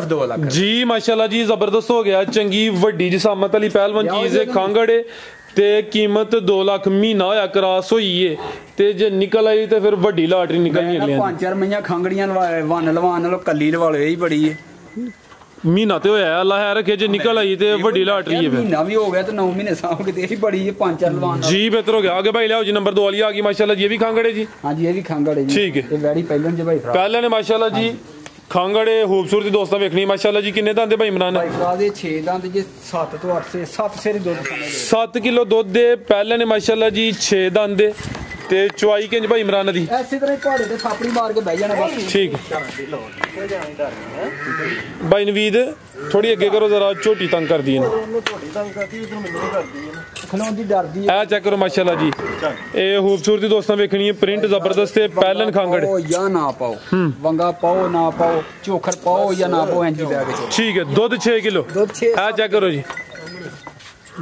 B: 2 ਲੱਖ
A: ਜੀ ਮਾਸ਼ਾਅੱਲਾ ਜੀ, ਜ਼ਬਰਦਸਤ ਹੋ ਗਿਆ। ਚੰਗੀ ਵੱਡੀ ਜਿਸਾਮਤ ਵਾਲੀ ਪਹਿਲਵਾਨ ਚੀਜ਼ ਹੈ ਖਾਂਗੜੇ ਤੇ ਕੀਮਤ 2 ਲੱਖ। ਮਹੀਨਾ ਹੋਇਆ ਕਰਾਸ ਹੋਈ ਏ ਤੇ ਜੇ ਨਿਕਲ ਆਈ ਤੇ ਫਿਰ ਵੱਡੀ ਲਾਟਰੀ ਨਿਕਲਣੀ ਅਗਲੇ।
B: 5-4 ਮਹੀਆਂ ਖਾਂਗੜੀਆਂ ਵਨ ਲਵਾਨ ਨਾਲੋਂ ਕੱਲੀ ਲਵਾ ਲਓ, ਇਹੀ ਬੜੀ ਏ।
A: ਮਹੀਨਾ ਤੇ ਹੋਇਆ, ਅੱਲਾ ਹੈ ਰੱਖੇ ਜੇ ਨਿਕਲ ਆਈ ਤੇ ਵੱਡੀ ਲਾਟਰੀ ਹੈ। ਫਿਰ
B: ਮਹੀਨਾ ਵੀ ਹੋ ਗਿਆ ਤੇ 9 ਮਹੀਨੇ ਸਾਂਭ ਕੇ ਤੇ ਇਹੀ ਬੜੀ ਏ। 5-4 ਲਵਾਨ
A: ਜੀ ਬਿਹਤਰ ਹੋ ਗਿਆ। ਆਗੇ ਭਾਈ ਲਿਆਓ ਜੀ, ਨੰਬਰ 2 ਵਾਲੀ ਆ ਗਈ ਮਾਸ਼ਾਅੱਲਾ ਜੀ। ਇਹ ਵੀ ਖਾਂਗੜੇ ਜੀ?
B: ਹਾਂਜੀ ਇਹ ਵੀ ਖਾਂਗੜੇ ਜੀ।
A: ਠੀਕ ਹੈ,
B: ਇਹ ਵੈੜੀ ਪਹਿਲਾਂ ਜੇ ਭਾਈ ਫਰਾਜ਼
A: ਪਹਿਲਾਂ ਨੇ ਮਾਸ਼ਾਅੱਲਾ ਜੀ। ਖਾਂਗੜੇ ਖੂਬਸੂਰਤੀ ਦੋਸਤਾਂ ਵੇਖਣੀ ਮਾਸ਼ਾਅੱਲਾ ਜੀ। ਕਿੰਨੇ ਦੰਦ ਭਾਈ ਇਮਰਾਨ?
B: ਭਾਈ ਫਰਾਜ਼ ਦੇ 6 ਦੰਦ ਜੇ 7 ਤੋਂ 8 ਸੇ 7 ਸਿਰ ਦੁੱਧ ਸਮਝ
A: 7 ਕਿਲੋ ਦੁੱਧ ਦੇ ਪਹਿਲਾਂ ਨੇ ਮਾਸ਼ਾਅੱਲਾ ਜੀ 6 ਦੰਦ ਦੇ ਤੇ ਚਵਾਈ ਕਿੰਜ ਭਾਈ ਇਮਰਾਨ ਦੀ?
B: ਐਸੇ ਤਰ੍ਹਾਂ ਹੀ ਪਹਾੜੇ ਤੇ ਥਾਪੜੀ ਮਾਰ ਕੇ ਬਹਿ ਜਾਣਾ ਬਸ।
A: ਠੀਕ ਭਾਈ ਨਵੀਦ ਥੋੜੀ ਅੱਗੇ ਕਰੋ ਜ਼ਰਾ, ਝੋਟੀ ਤੰਗ ਕਰਦੀ ਹੈ।
B: ਖਲੋਂਦੀ ਡਰਦੀ ਹੈ।
A: ਇਹ ਚੈੱਕ ਕਰੋ ਮਾਸ਼ਾਅੱਲਾ ਜੀ, ਇਹ ਖੂਬਸੂਰਤੀ ਦੋਸਤਾਂ ਵੇਖਣੀ ਹੈ। ਪ੍ਰਿੰਟ ਜ਼ਬਰਦਸਤ ਹੈ। ਪਹਿਲਨ ਖਾਂਗੜ
B: ਜਾਂ ਨਾ ਪਾਓ, ਵੰਗਾ ਪਾਓ ਨਾ ਪਾਓ, ਚੋਖਰ ਪਾਓ ਜਾਂ ਨਾ ਪਾਓ, ਐਂਜੀ ਬੈਗ ਚ।
A: ਠੀਕ ਹੈ, ਦੁੱਧ 6 ਕਿਲੋ। ਇਹ ਚੈੱਕ ਕਰੋ ਜੀ,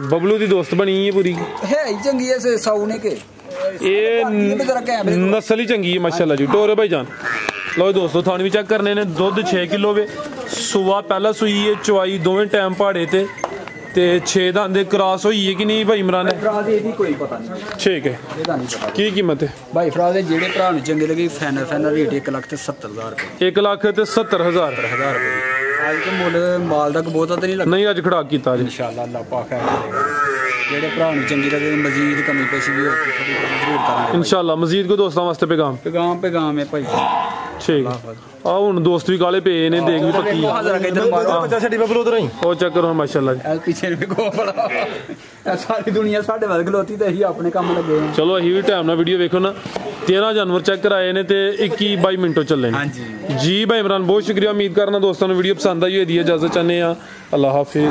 A: ਬਬਲੂ ਦੀ ਦੋਸਤ ਬਣੀ ਹੈ ਪੂਰੀ।
B: ਹੈ ਹੀ ਚੰਗੀ ਐ ਸਾਊ ਨੇ ਕੇ
A: ਇਹ ਨਸਲ ਹੀ ਚੰਗੀ ਹੈ ਮਾਸ਼ਾਅੱਲਾ ਜੀ। ਟੋਰੇ ਭਾਈ ਜਾਨ ਲੋ ਦੋਸਤੋ, ਥਾਣ ਵੀ ਚੈੱਕ ਕਰਨੇ ਨੇ। ਦੁੱਧ 6 ਕਿਲੋ ਵੇ। ਸੁਆ ਪਹਿਲਾ ਸੂਈ ਹੈ, ਚਵਾਈ ਦੋਵੇਂ ਟਾਈਮ ਪਹਾੜੇ ਤੇ 6 ਦੰਦ ਦੇ ਕ੍ਰਾਸ ਹੋਈ ਹੈ ਕਿ ਨਹੀਂ ਭਾਈ ਇਮਰਾਨ?
B: ਫਰਾਜ਼ ਇਹਦੀ ਕੋਈ ਪਤਾ ਨਹੀਂ।
A: ਠੀਕ ਹੈ,
B: ਇਹਦਾ ਨਹੀਂ ਪਤਾ
A: ਕੀ ਕੀਮਤ ਹੈ
B: ਭਾਈ ਫਰਾਜ਼ ਦੇ? ਜਿਹੜੇ ਭਰਾ ਨੂੰ ਚੰਗੇ ਲੱਗੇ ਫਾਈਨਲ ਰੇਟ 1,70,000 ਰੁਪਏ।
A: 1,70,000
B: ਰੁਪਏ। ਅੱਜ ਤੇ ਮੁੱਲ ਮਾਲ ਦਾ ਬਹੁਤਾ ਤਾਂ ਨਹੀਂ ਲੱਗਦਾ।
A: ਨਹੀਂ, ਅੱਜ ਖੜਾ ਕੀਤਾ ਜੀ
B: ਇਨਸ਼ਾਅੱਲਾ ਅੱਲਾਹ ਪਾਕ ਹੈ। ਜਿਹੜੇ ਭਰਾ ਨੂੰ ਚੰਗੀ ਲੱਗੇ ਮਜ਼ੀਦ ਕਮੀ ਪੇਸ਼ੀ ਵੀ ਜ਼ਰੂਰ ਕਰਾਂਗੇ
A: ਇਨਸ਼ਾਅੱਲਾ। ਮਜ਼ੀਦ ਕੋ ਦੋਸਤਾਂ ਵਾਸਤੇ ਪੈਗਾਮ
B: ਹੈ ਭਾਈ।
A: ਠੀਕ ਆ ਹੁਣ ਦੋਸਤ ਵੀ ਕਾਲੇ ਪਏ ਨੇ ਦੇਖ ਵੀ ਪੱਕੀ ਆ
C: ਬੱਚਾ ਛੱਡੀ ਬੱਬਲ ਉਧਰ ਹੀ
A: ਉਹ ਚੱਕਰ ਹੋ ਮਾਸ਼ਾਅੱਲਾ ਜੀ
B: ਐ ਪਿੱਛੇ ਨੂੰ ਵੇਖੋ ਬੜਾ ਸਾਰੀ ਦੁਨੀਆ ਸਾਡੇ ਵੱਲ ਖਲੋਤੀ ਤੇ ਅਸੀਂ ਆਪਣੇ ਕੰਮ ਲੱਗੇ ਹਾਂ
A: ਚਲੋ ਅਸੀਂ ਵੀ ਟਾਈਮ ਨਾਲ ਵੀਡੀਓ ਵੇਖੋ ਨਾ 13 ਜਾਨਵਰ ਚੈੱਕ ਕਰਾਏ ਨੇ ਤੇ 21-22 ਮਿੰਟੋਂ ਚੱਲੇ ਨੇ
B: ਹਾਂਜੀ
A: ਜੀ ਭਾਈ ਇਮਰਾਨ ਬਹੁਤ ਸ਼ੁਕਰੀਆ ਉਮੀਦ ਕਰਨਾ ਦੋਸਤਾਂ ਨੂੰ ਵੀਡੀਓ ਪਸੰਦ ਆਈ ਹੋਈ ਦੀ ਇਜਾਜ਼ਤ ਚਾਹੁੰਦੇ ਆ ਅੱਲਾਹ ਹਾਫਿਜ਼